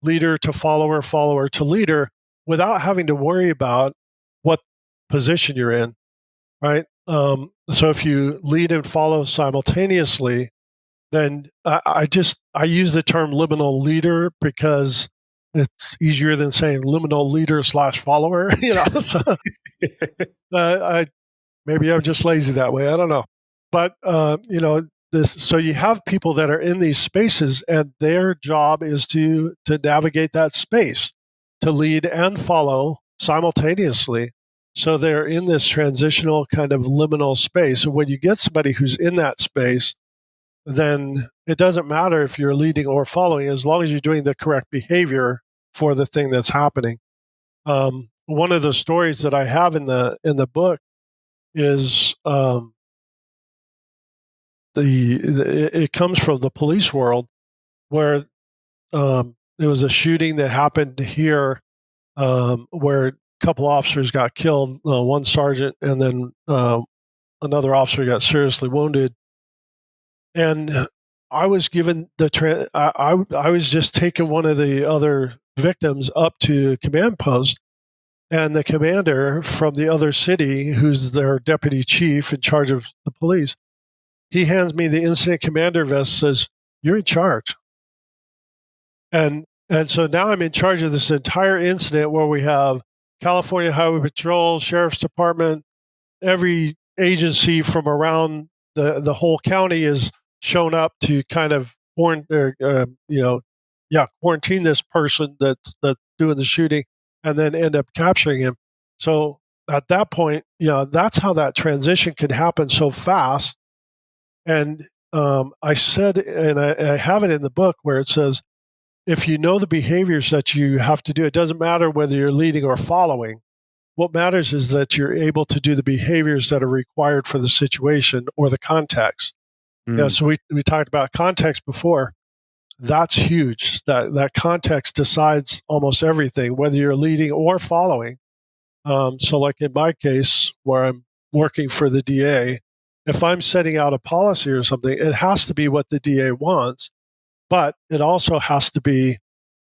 leader to follower, follower to leader, without having to worry about what position you're in, right? So if you lead and follow simultaneously, then I use the term liminal leader because it's easier than saying liminal leader / follower. So, maybe I'm just lazy that way. I don't know, but this. So you have people that are in these spaces, and their job is to navigate that space, to lead and follow simultaneously. So they're in this transitional kind of liminal space. And when you get somebody who's in that space, then it doesn't matter if you're leading or following, as long as you're doing the correct behavior for the thing that's happening. One of the stories that I have in the book is it comes from the police world, where there was a shooting that happened here, where a couple officers got killed, one sergeant, and then another officer got seriously wounded. And I was given I was just taking one of the other victims up to command post. And the commander from the other city, who's their deputy chief in charge of the police, he hands me the incident commander vest, says, "You're in charge." And so now I'm in charge of this entire incident where we have California Highway Patrol, Sheriff's Department, every agency from around the whole county is shown up to kind of quarantine this person that's doing the shooting, and then end up capturing him. So at that point, that's how that transition can happen so fast. And I said, and I have it in the book where it says, if you know the behaviors that you have to do, it doesn't matter whether you're leading or following. What matters is that you're able to do the behaviors that are required for the situation or the context. Yeah, so we talked about context before. That's huge. That context decides almost everything, whether you're leading or following. So like in my case, where I'm working for the DA, if I'm setting out a policy or something, it has to be what the DA wants, but it also has to be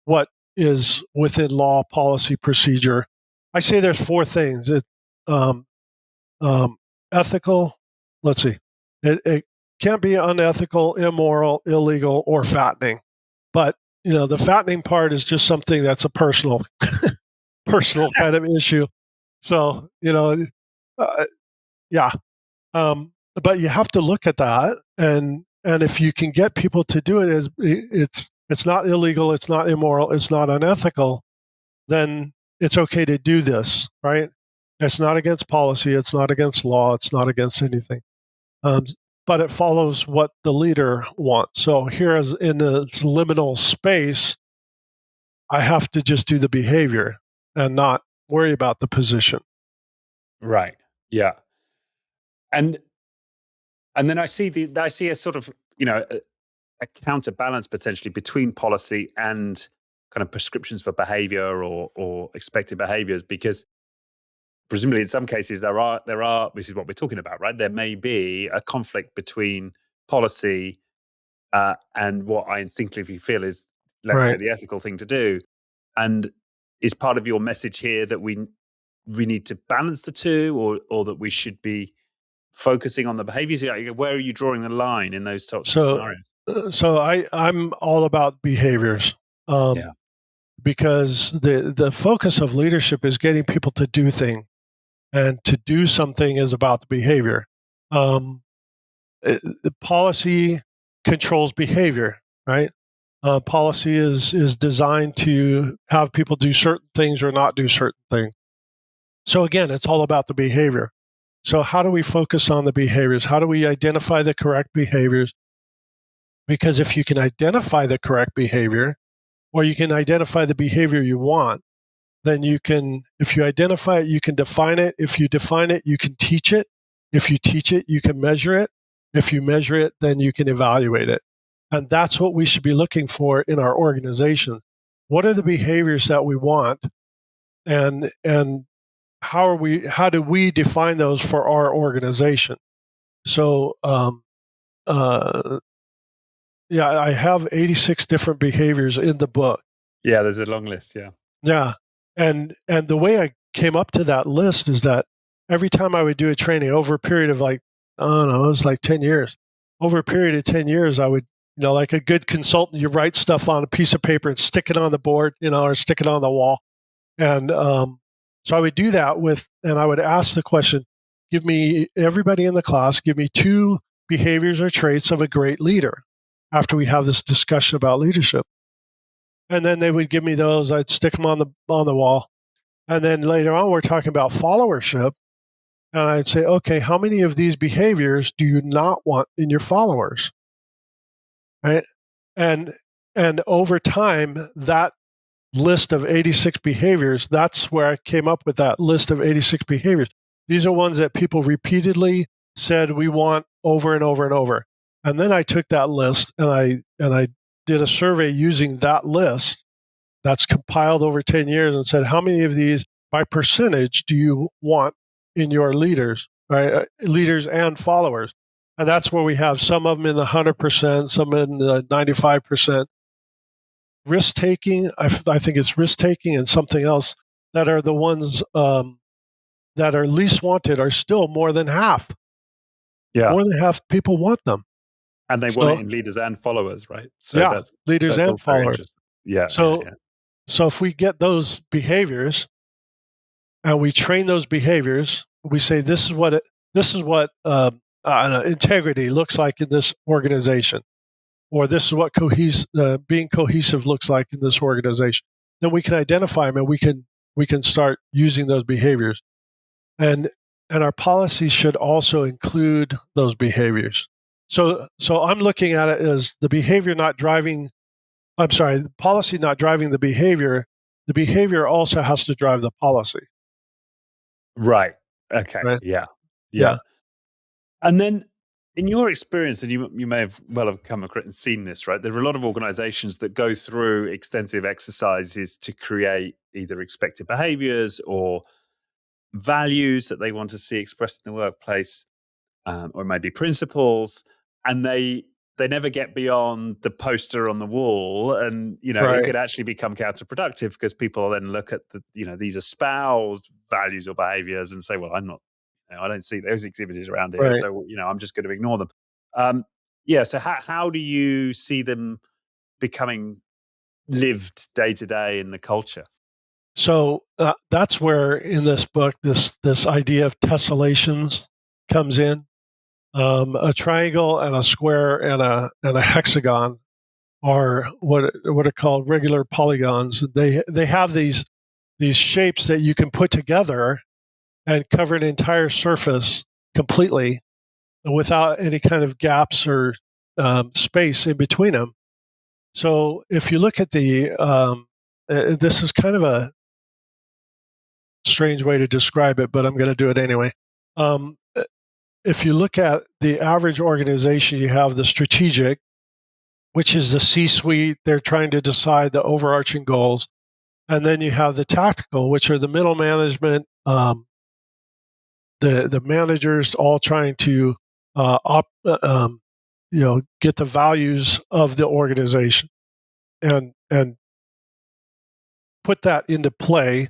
what is within law, policy, procedure. I say there's four things. Ethical. Let's see. It can't be unethical, immoral, illegal, or fattening. But the fattening part is just something that's a personal kind of issue. So yeah. But you have to look at that, and if you can get people to do it, it's not illegal, it's not immoral, it's not unethical, then it's okay to do this, right? It's not against policy, it's not against law, it's not against anything. But it follows what the leader wants. So here, as in the liminal space, I have to just do the behavior and not worry about the position. Right. Yeah. And then I see a sort of a counterbalance potentially between policy and kind of prescriptions for behavior or expected behaviors, because presumably in some cases there are this is what we're talking about, right? There may be a conflict between policy and what I instinctively feel is, let's say, Right. the ethical thing to do. And is part of your message here that we need to balance the two, or that we should be focusing on the behaviors? Where are you drawing the line in those sorts of scenarios? So I'm all about behaviors. Yeah. Because the focus of leadership is getting people to do things, and to do something is about the behavior. The policy controls behavior, right? Policy is designed to have people do certain things or not do certain things. So again, it's all about the behavior. So how do we focus on the behaviors? How do we identify the correct behaviors? Because if you can identify the correct behavior, or you can identify the behavior you want, then you can, if you identify it, you can define it. If you define it, you can teach it. If you teach it, you can measure it. If you measure it, then you can evaluate it. And that's what we should be looking for in our organization. What are the behaviors that we want? And how do we define those for our organization? So, I have 86 different behaviors in the book. Yeah, there's a long list. Yeah. Yeah. And the way I came up to that list is that every time I would do a training over a period of it was like 10 years. Over a period of 10 years, I would, like a good consultant, you write stuff on a piece of paper and stick it on the board, or stick it on the wall. And so I would do that and I would ask the question, everybody in the class, give me 2 behaviors or traits of a great leader after we have this discussion about leadership. And then they would give me those. I'd stick them on the wall. And then later on, we're talking about followership. And I'd say, okay, how many of these behaviors do you not want in your followers? Right? And over time, that list of 86 behaviors, that's where I came up with that list of 86 behaviors. These are ones that people repeatedly said we want over and over and over. And then I took that list and I did a survey using that list that's compiled over 10 years and said, how many of these by percentage do you want in your leaders, right? Leaders and followers. And that's where we have some of them in the 100%, some in the 95%. risk taking. I think it's risk taking and something else that are the ones that are least wanted are still more than half. Yeah. More than half people want them. And they want it in leaders and followers, right? So that's leaders and also very followers. interesting. Yeah. So if we get those behaviors and we train those behaviors, we say this is what integrity looks like in this organization, or this is what being cohesive looks like in this organization. Then we can identify them and we can start using those behaviors, and our policies should also include those behaviors. So I'm looking at it as the behavior not driving. I'm sorry, the policy not driving the behavior. The behavior also has to drive the policy. Right. Okay. Right? Yeah. And then, in your experience, and you may have come across and seen this, right? There are a lot of organizations that go through extensive exercises to create either expected behaviors or values that they want to see expressed in the workplace, or maybe principles, and they never get beyond the poster on the wall, and it could actually become counterproductive because people then look at these espoused values or behaviors and say, well, I'm not, I don't see those exhibitors around here, so I'm just going to ignore them. So how do you see them becoming lived day to day in the culture? So that's where in this book this idea of tessellations comes in. A triangle and a square and a hexagon are what are called regular polygons. They have these shapes that you can put together and cover an entire surface completely without any kind of gaps or space in between them. So if you look at this is kind of a strange way to describe it, but I'm going to do it anyway. If you look at the average organization, you have the strategic, which is the C-suite. They're trying to decide the overarching goals. And then you have the tactical, which are the middle management, the managers all trying to get the values of the organization and put that into play,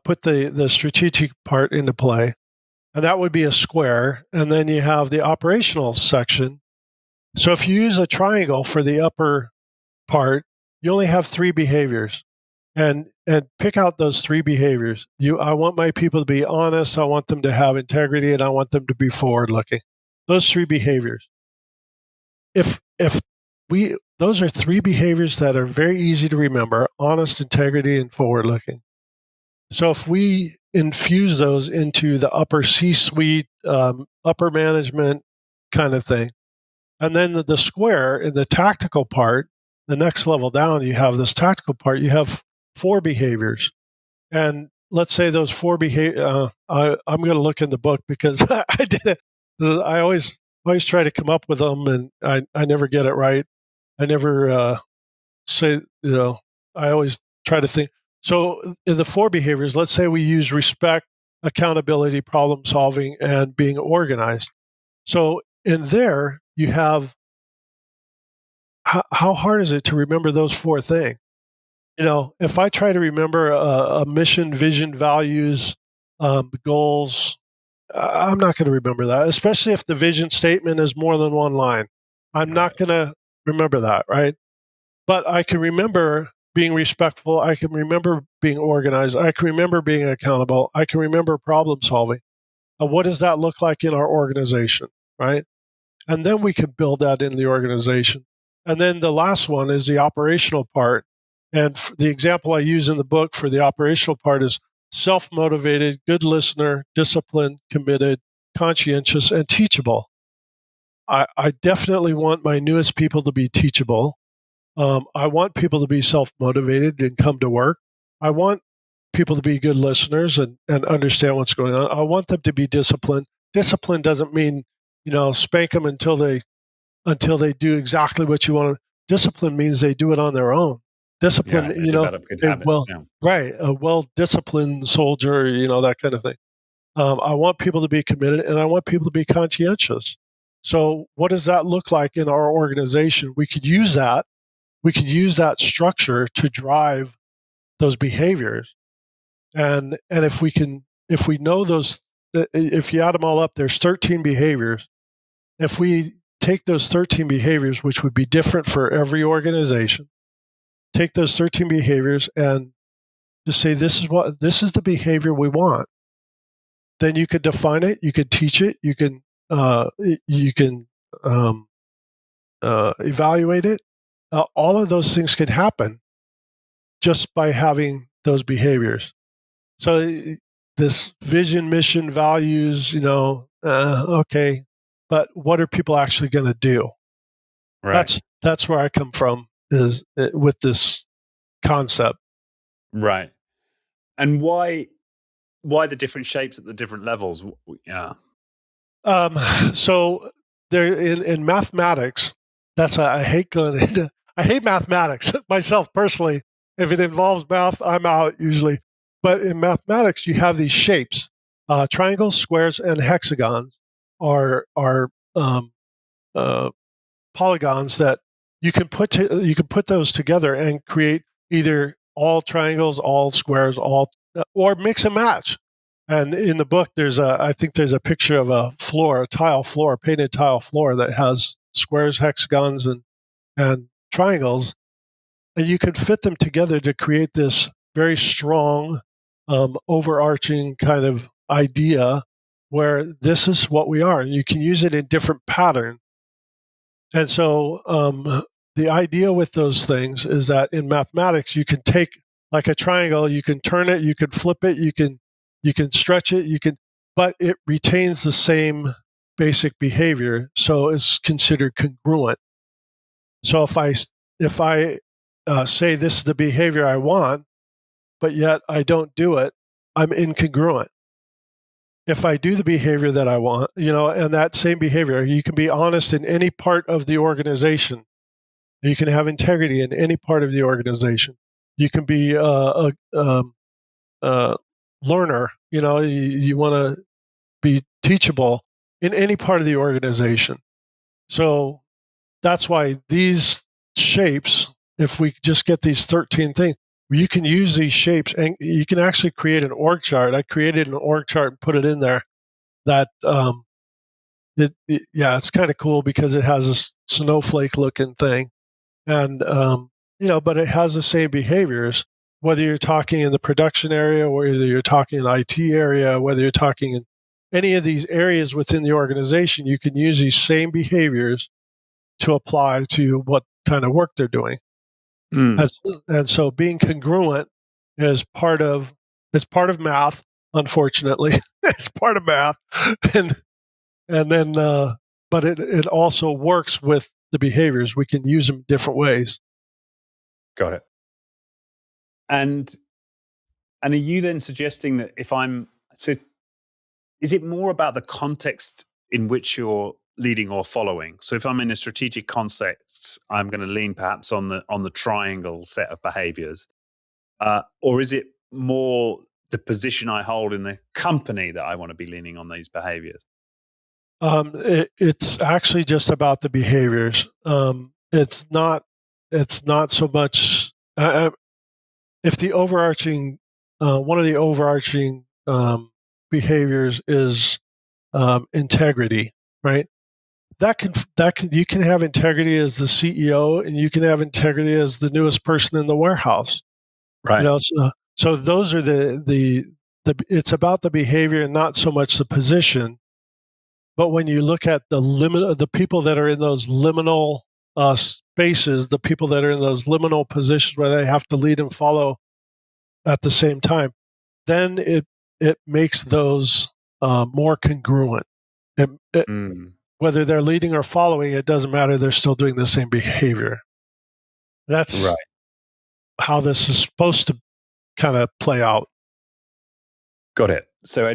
put the strategic part into play. And that would be a square. And then you have the operational section. So if you use a triangle for the upper part, you only have 3 behaviors. And pick out those 3 behaviors. I want my people to be honest, I want them to have integrity, and I want them to be forward-looking. Those 3 behaviors. If those are 3 behaviors that are very easy to remember: honest, integrity, and forward-looking. So if we infuse those into the upper C-suite, upper management kind of thing, and then the square in the tactical part, the next level down, you have this tactical part, you have 4 behaviors. And let's say those 4 behaviors, I'm going to look in the book because I did it. I always try to come up with them, and I never get it right. I never say, I always try to think. So in the 4 behaviors, let's say we use respect, accountability, problem solving, and being organized. So in there, you have how hard is it to remember those 4 things? If I try to remember a mission, vision, values, goals, I'm not going to remember that, especially if the vision statement is more than 1 line. I'm not going to remember that, right? But I can remember being respectful. I can remember being organized. I can remember being accountable. I can remember problem solving. What does that look like in our organization, right? And then we can build that in the organization. And then the last one is the operational part. And the example I use in the book for the operational part is self-motivated, good listener, disciplined, committed, conscientious, and teachable. I definitely want my newest people to be teachable. I want people to be self-motivated and come to work. I want people to be good listeners and understand what's going on. I want them to be disciplined. Discipline doesn't mean, spank them until they do exactly what you want. Discipline means they do it on their own. Discipline, develop good habits, right, a well-disciplined soldier, that kind of thing. I want people to be committed, and I want people to be conscientious. So what does that look like in our organization? We could use that. we could use that structure to drive those behaviors. And if we know those, if you add them all up, there's 13 behaviors. If we take those 13 behaviors, which would be different for every organization, take those 13 behaviors and just say, this is the behavior we want. Then you could define it, you could teach it, you can evaluate it. All of those things can happen just by having those behaviors. So this vision, mission, values, okay, but what are people actually going to do? Right. That's where I come from, is with this concept. Right. And why the different shapes at the different levels? Yeah. So there in mathematics, that's why I hate going into. I hate mathematics myself personally. If it involves math, I'm out usually. But in mathematics, you have these shapes: triangles, squares, and hexagons are polygons that you can put those together and create either all triangles, all squares, all or mix and match. And in the book, I think there's a picture of a painted tile floor that has squares, hexagons, and triangles, and you can fit them together to create this very strong, overarching kind of idea where this is what we are. And you can use it in different patterns. And so the idea with those things is that in mathematics, you can take like a triangle, you can turn it, you can flip it, you can stretch it, but it retains the same basic behavior, so it's considered congruent. So if I say this is the behavior I want, but yet I don't do it, I'm incongruent. If I do the behavior that I want, and that same behavior, you can be honest in any part of the organization. You can have integrity in any part of the organization. You can be a learner. You want to be teachable in any part of the organization. So that's why these shapes, if we just get these 13 things, you can use these shapes and you can actually create an org chart. I created an org chart and put it in there that, it's kind of cool because it has a snowflake looking thing. And, but it has the same behaviors, whether you're talking in the production area, or whether you're talking in IT area, whether you're talking in any of these areas within the organization, you can use these same behaviors to apply to what kind of work they're doing. And so being congruent is part of math, unfortunately. It's part of math. And then but it also works with the behaviors. We can use them different ways. Got it. And are you then suggesting that is it more about the context in which you're leading or following? So if I'm in a strategic context, I'm going to lean perhaps on the triangle set of behaviors, or is it more the position I hold in the company that I want to be leaning on these behaviors? It's actually just about the behaviors. It's not so much. If the overarching one of the overarching behaviors is integrity, right? That can you can have integrity as the CEO, and you can have integrity as the newest person in the warehouse, right? So those are the it's about the behavior and not so much the position. But when you look at the people that are in those liminal spaces, the people that are in those liminal positions where they have to lead and follow at the same time, then it makes those more congruent. Whether they're leading or following, it doesn't matter. They're still doing the same behavior. That's right. How this is supposed to kind of play out. Got it. So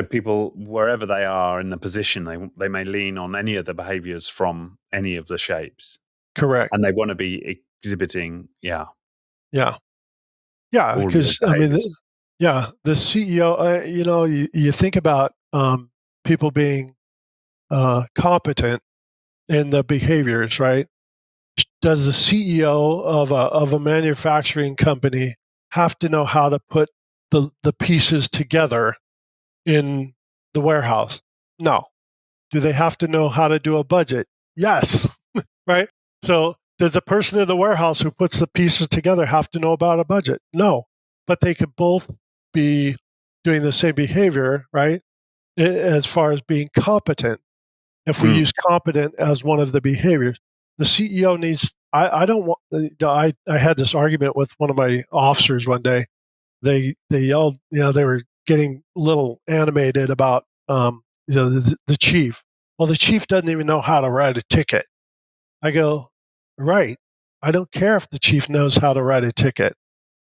people, wherever they are in the position, they may lean on any of the behaviors from any of the shapes. Correct. And they want to be exhibiting, yeah. Because the CEO. You think about people being competent in the behaviors, right? does the CEO of a manufacturing company have to know how to put the pieces together in the warehouse? No. Do they have to know how to do a budget? Yes. Right? So does the person in the warehouse who puts the pieces together have to know about a budget? No. But they could both be doing the same behavior, right? As far as being competent. If we use competent as one of the behaviors, the CEO needs, I don't want, I had this argument with one of my officers one day. They yelled, they were getting a little animated about, the chief. Well, the chief doesn't even know how to write a ticket. I go, right. I don't care if the chief knows how to write a ticket,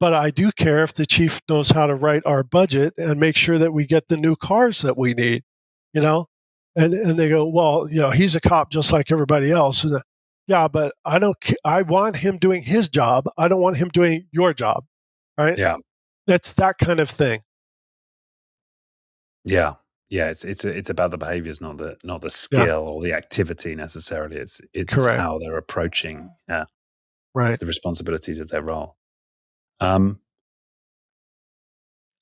but I do care if the chief knows how to write our budget and make sure that we get the new cars that we need, you know? And they go, well, he's a cop just like everybody else. And, yeah, but I want him doing his job. I don't want him doing your job, right? Yeah. That's that kind of thing. Yeah. Yeah, it's about the behaviors, not the skill or the activity necessarily. It's Correct. how they're approaching Right. the responsibilities of their role.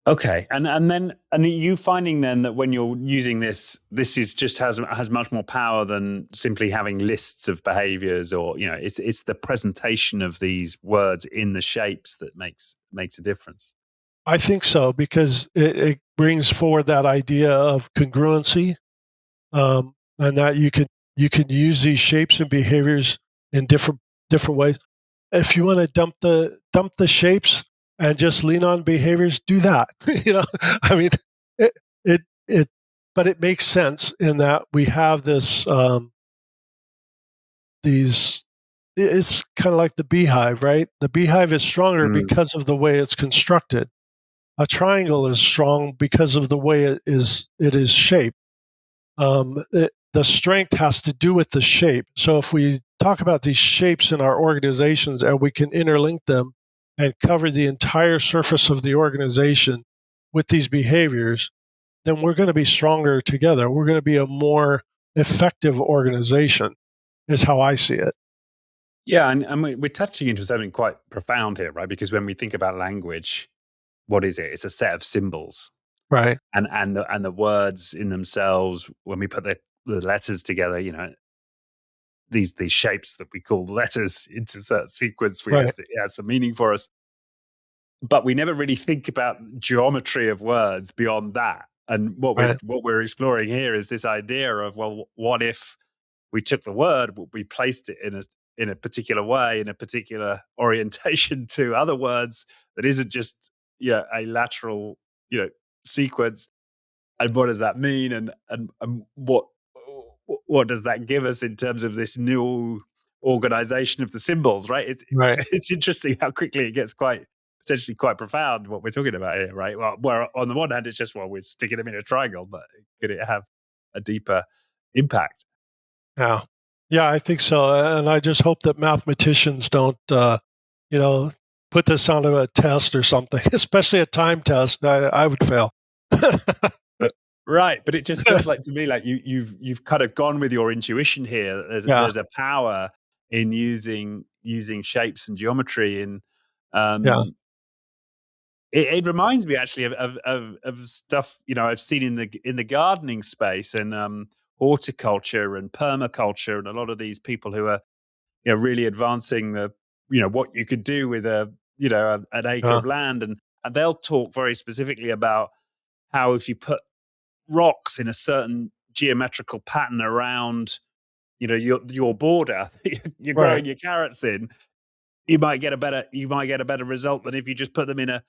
Okay, and are you finding then that when you're using this is just has much more power than simply having lists of behaviors, or it's the presentation of these words in the shapes that makes a difference. I think so, because it brings forward that idea of congruency, and that you can use these shapes and behaviors in different ways. If you want to dump the shapes and just lean on behaviors, do that. I mean, it but it makes sense in that we have this these. It's kind of like the beehive, right? The beehive is stronger because of the way it's constructed. A triangle is strong because of the way it is shaped. The strength has to do with the shape. So if we talk about these shapes in our organizations and we can interlink them and cover the entire surface of the organization with these behaviors, then we're going to be stronger together. We're going to be a more effective organization, is how I see it. Yeah, and we're touching into something quite profound here, right? Because when we think about language, what is it? It's a set of symbols, right? And the words in themselves, when we put the letters together, these shapes that we call letters into certain sequence, it has some meaning for us. But we never really think about geometry of words beyond that. And what we're exploring here is this idea of, well, what if we took the word, we placed it in a particular way, in a particular orientation to other words that isn't just a lateral sequence, and what does that mean, and what does that give us in terms of this new organization of the symbols, right? It's interesting how quickly it gets potentially quite profound what we're talking about here, right? Well, where on the one hand it's just, well, we're sticking them in a triangle, but could it have a deeper impact? Yeah, I think so. And I just hope that mathematicians don't, put this onto a test or something, especially a time test. I would fail. Right, but it just feels like to me like you've kind of gone with your intuition here. There's a power in using shapes and geometry, and it reminds me actually of stuff I've seen in the gardening space, and horticulture and permaculture, and a lot of these people who are really advancing the what you could do with an acre of land, and they'll talk very specifically about how if you put rocks in a certain geometrical pattern around your border you're growing your carrots in, you might get a better result than if you just put them in a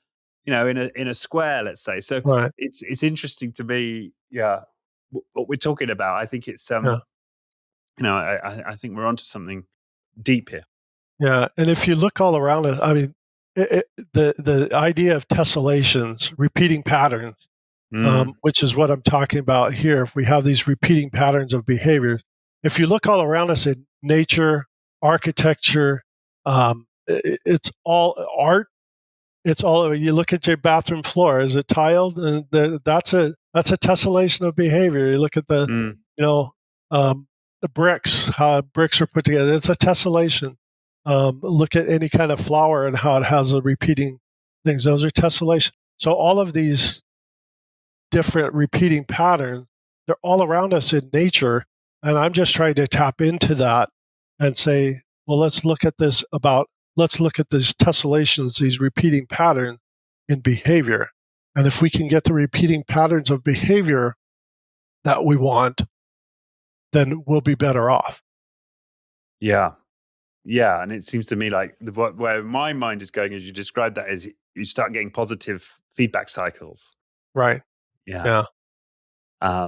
in a square, let's say. So it's interesting to me, what we're talking about. I think it's I think we're onto something deep here. Yeah, and if you look all around us, I mean, the idea of tessellations, repeating patterns, which is what I'm talking about here. If we have these repeating patterns of behaviors, if you look all around us in nature, architecture, it's all art. It's all, you look at your bathroom floor. Is it tiled? And that's a tessellation of behavior. You look at the the bricks, how bricks are put together. It's a tessellation. Look at any kind of flower and how it has a repeating things. Those are tessellations. So all of these different repeating patterns, they're all around us in nature. And I'm just trying to tap into that and say, well, let's look at these tessellations, these repeating patterns in behavior. And if we can get the repeating patterns of behavior that we want, then we'll be better off. Yeah. Yeah. And it seems to me like where my mind is going as you describe that is you start getting positive feedback cycles. Right. Yeah. Yeah.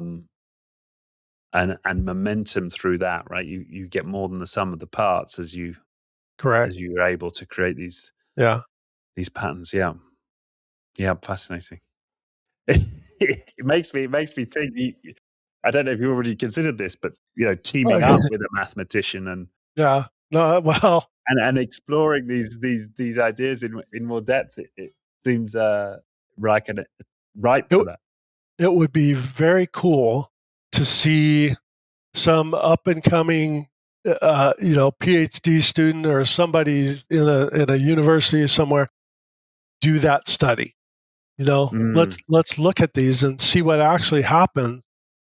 And momentum through that, right? You get more than the sum of the parts as you Correct. are able to create these patterns. Yeah. Yeah. Fascinating. It makes me think. I don't know if you already considered this, but teaming up with a mathematician and Yeah. No. Well. and exploring these ideas in more depth. It seems ripe for that. It would be very cool to see some up and coming, PhD student or somebody in a university somewhere do that study. Let's look at these and see what actually happens.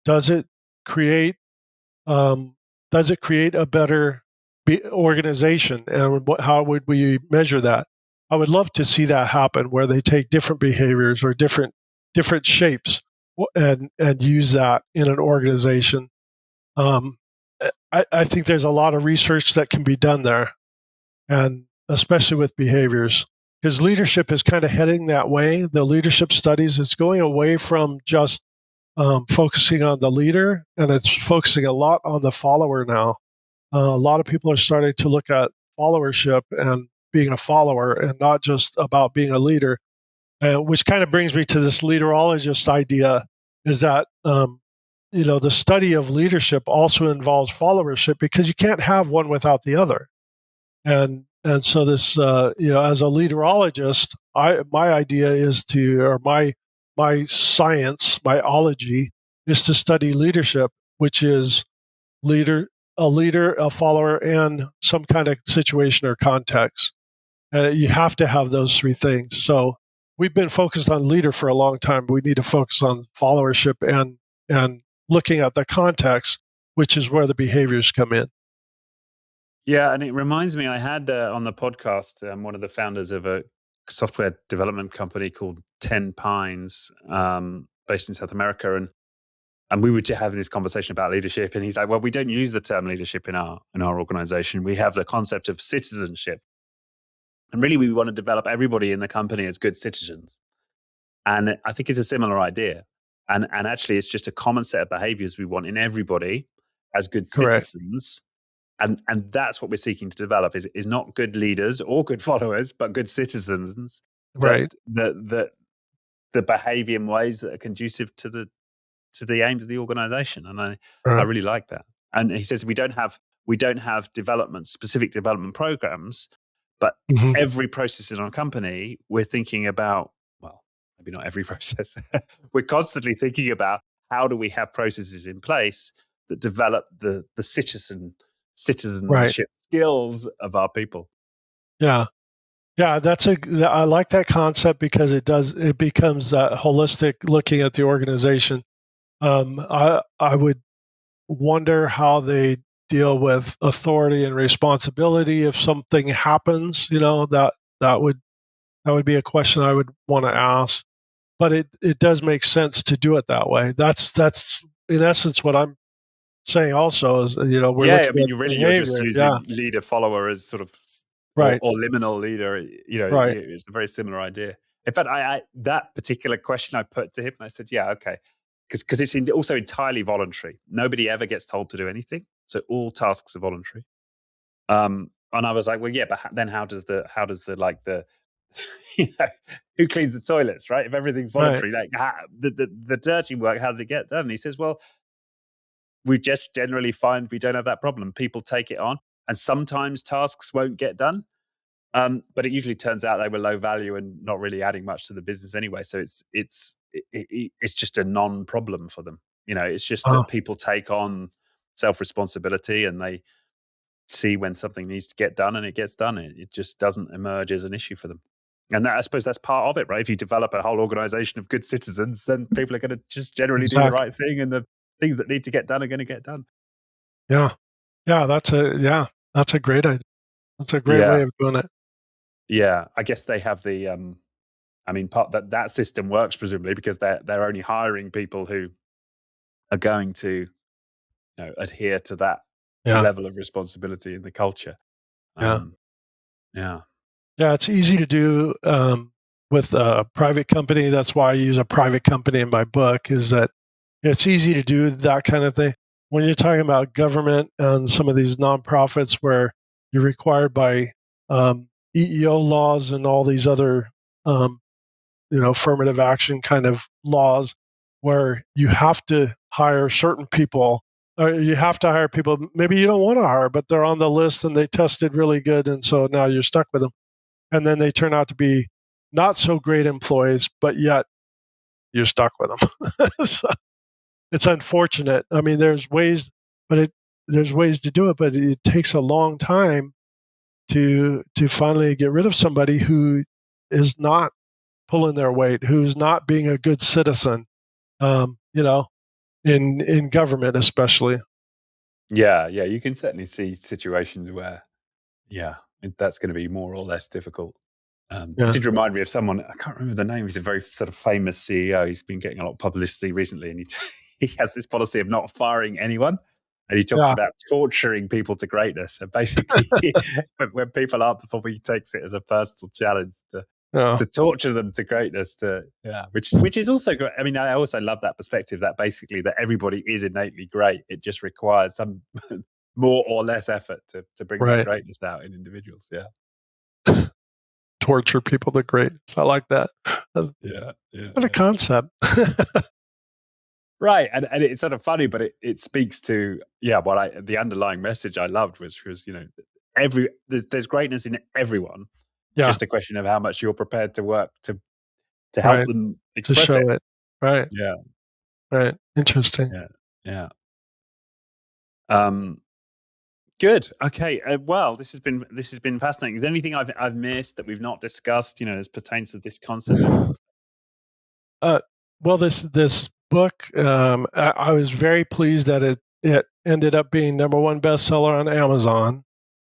Does it create a better organization, and how would we measure that? I would love to see that happen, where they take different behaviors or different shapes and use that in an organization. I think there's a lot of research that can be done there, and especially with behaviors, because leadership is kind of heading that way. The leadership studies is going away from just focusing on the leader, and it's focusing a lot on the follower now. A lot of people are starting to look at followership and being a follower, and not just about being a leader. Which kind of brings me to this leaderologist idea: is that the study of leadership also involves followership, because you can't have one without the other. And so this, as a leaderologist, my idea is my science, my ology, is to study leadership, which is a leader, a follower, and some kind of situation or context. You have to have those three things. So we've been focused on leader for a long time. But we need to focus on followership and looking at the context, which is where the behaviors come in. Yeah, and it reminds me, I had on the podcast one of the founders of a software development company called 10 Pines, based in South America, and we were having this conversation about leadership, and he's like, "Well, we don't use the term leadership in our organization. We have the concept of citizenship, and really, we want to develop everybody in the company as good citizens." And I think it's a similar idea, and actually, it's just a common set of behaviors we want in everybody as good Correct. citizens. And that's what we're seeking to develop is not good leaders or good followers, but good citizens Right. that behave in ways that are conducive to the aims of the organization. And I really like that. And he says we don't have specific development programs, but every process in our company, we're thinking about, well, maybe not every process. We're constantly thinking about how do we have processes in place that develop the citizenship skills of our people. Yeah. Yeah, I like that concept, because it becomes holistic, looking at the organization. I would wonder how they deal with authority and responsibility if something happens. That would be a question I would want to ask. But it does make sense to do it that way. That's in essence what I'm saying. Also, is we're looking at you're just behavior. using Yeah. leader follower as sort of Right. or liminal leader. Right. It's a very similar idea. In fact, I that particular question I put to him, and I said, "Yeah, okay," because it's also entirely voluntary. Nobody ever gets told to do anything, so all tasks are voluntary. And I was like, "Well, yeah, but then how does the who cleans the toilets, right? If everything's Right. voluntary, like the dirty work, how does it get done?" And he says, "Well, we just generally find we don't have that problem. People take it on, and sometimes tasks won't get done. But it usually turns out they were low value and not really adding much to the business anyway. So it's just a non-problem for them. It's just Oh, that people take on self-responsibility, and they see when something needs to get done and it gets done. It just doesn't emerge as an issue for them. And I suppose that's part of it, right? If you develop a whole organization of good citizens, then people are going to just generally do the Exactly. right thing, and the things that need to get done are going to get done. Yeah. Yeah. That's a great idea. That's a great way Yeah. of doing it. Yeah. I guess they have the, I mean, part that system works presumably because they're only hiring people who are going to, adhere to that Yeah. level of responsibility in the culture. Yeah. Yeah. Yeah. It's easy to do with a private company. That's why I use a private company in my book, is that it's easy to do that kind of thing. When you're talking about government and some of these nonprofits where you're required by EEO laws and all these other, affirmative action kind of laws, where you have to hire certain people, or you have to hire people maybe you don't want to hire, but they're on the list and they tested really good. And so now you're stuck with them. And then they turn out to be not so great employees, but yet you're stuck with them. So it's unfortunate. I mean, there's ways to do it, but it takes a long time to finally get rid of somebody who is not pulling their weight, who's not being a good citizen. Um, you know, in government especially. Yeah. Yeah. You can certainly see situations where, yeah, that's going to be more or less difficult. It Yeah, did remind me of someone, I can't remember the name. He's a very sort of famous CEO. He's been getting a lot of publicity recently, and he has this policy of not firing anyone. And he talks yeah, about torturing people to greatness. And basically, when people aren't performing, he takes it as a personal challenge yeah, to torture them to greatness. Which is also great. I mean, I also love that perspective that basically that everybody is innately great. It just requires some more or less effort to bring that right. greatness out in individuals. Yeah. Torture people to greatness. I like that. What Yeah. Yeah. a Yeah. concept. Right, and it's sort of funny, but it speaks to what the underlying message I loved was there's greatness in everyone. It's Yeah, just a question of how much you're prepared to work to help right. them To express it. show it. Right, Yeah, right. Interesting. yeah, yeah. Um, Good. Okay. Well, this has been fascinating. Is there anything I've missed that we've not discussed? As pertains to this concept of Uh, well, this book, I was very pleased that it ended up being number one bestseller on Amazon,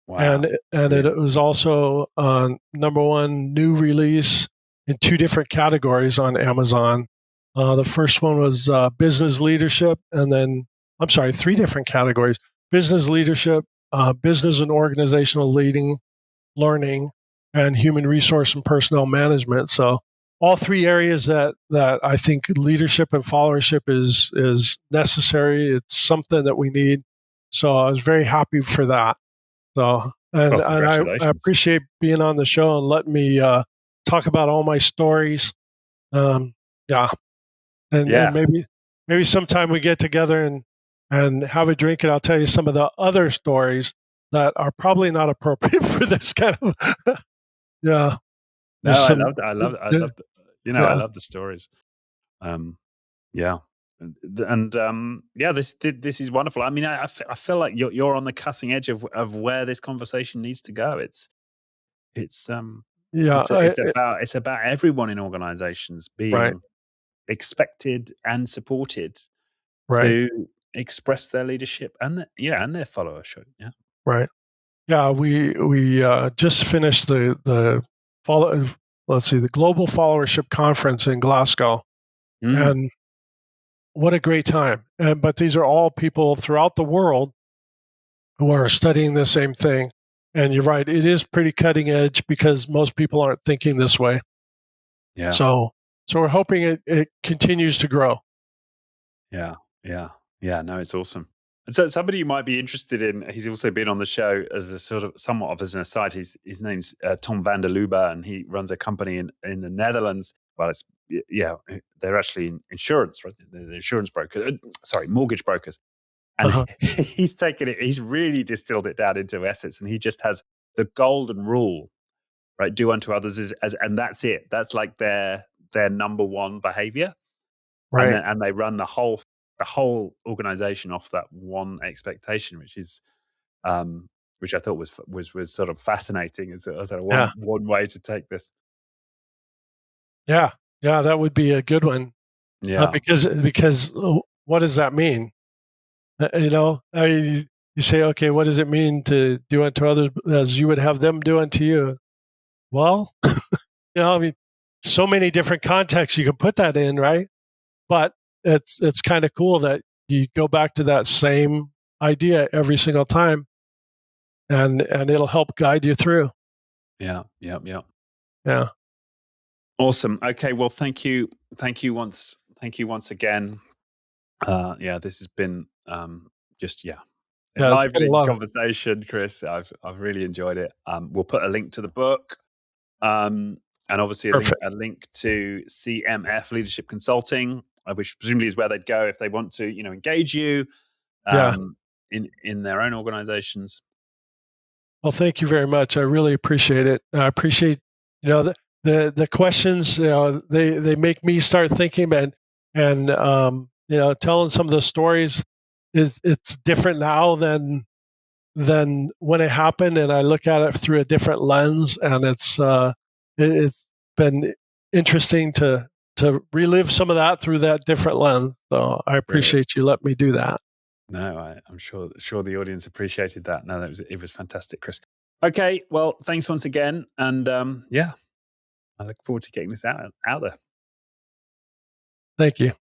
and wow, it brilliant. was also number one new release in two different categories on Amazon. The first one was business leadership, and then I'm sorry, three different categories: business leadership, business and organizational learning, and human resource and personnel management. So all three areas that I think leadership and followership is necessary. It's something that we need. So I was very happy for that. So Well, I congratulations. appreciate being on the show and letting me talk about all my stories. Um, yeah, and Yeah. maybe sometime we get together and have a drink, and I'll tell you some of the other stories that are probably not appropriate for this kind of. Yeah, No, there's I some. love that. I love. I Yeah, love. I yeah, love the stories. Um, Yeah, yeah, this is wonderful. I mean, I feel like you're on the cutting edge of where this conversation needs to go. It's yeah. it's about everyone in organizations Right, being expected and supported right, to express their leadership and their followership. Yeah. right. Yeah, we just finished the follow. Let's see, the Global Followership Conference in Glasgow, Mm, and what a great time! And but these are all people throughout the world who are studying the same thing. And you're right, it is pretty cutting edge because most people aren't thinking this way. yeah. So we're hoping it continues to grow. Yeah, yeah, yeah. No, it's awesome. And so, somebody you might be interested in, he's also been on the show as a sort of somewhat of as an aside. His name's Tom van der Lubbe, and he runs a company in the Netherlands. Well, they're actually in insurance, right? They're insurance brokers. Sorry, mortgage brokers. And Uh-huh. he's taken it. He's really distilled it down into essence, and he just has the golden rule, right? Do unto others and that's it. That's like their number one behavior, and Right. then they run the whole the whole organization off that one expectation, which is which I thought was sort of fascinating as a one way to take this. Yeah, that would be a good one. Yeah, Because what does that mean? You say, okay, what does it mean to do unto others as you would have them do unto you? Well, I mean, so many different contexts you can put that in, right? But it's kind of cool that you go back to that same idea every single time, and it'll help guide you through. Yeah. Yeah. Awesome. Okay. Well, thank you once again. This has been just Yeah, it's been a enlivening lot of conversation, Chris. I've really enjoyed it. We'll put a link to the book, and obviously perfect. a link to CMF Leadership Consulting, which presumably is where they'd go if they want to, engage you Yeah. in their own organizations. Well, thank you very much. I really appreciate it. I appreciate, the questions. They make me start thinking, and telling some of the stories it's different now than when it happened, and I look at it through a different lens, and it's been interesting to relive some of that through that different lens. So I appreciate you letting me do that. No, I'm sure the audience appreciated that. No, it was fantastic, Chris. Okay, well, thanks once again, and I look forward to getting this out there. Thank you.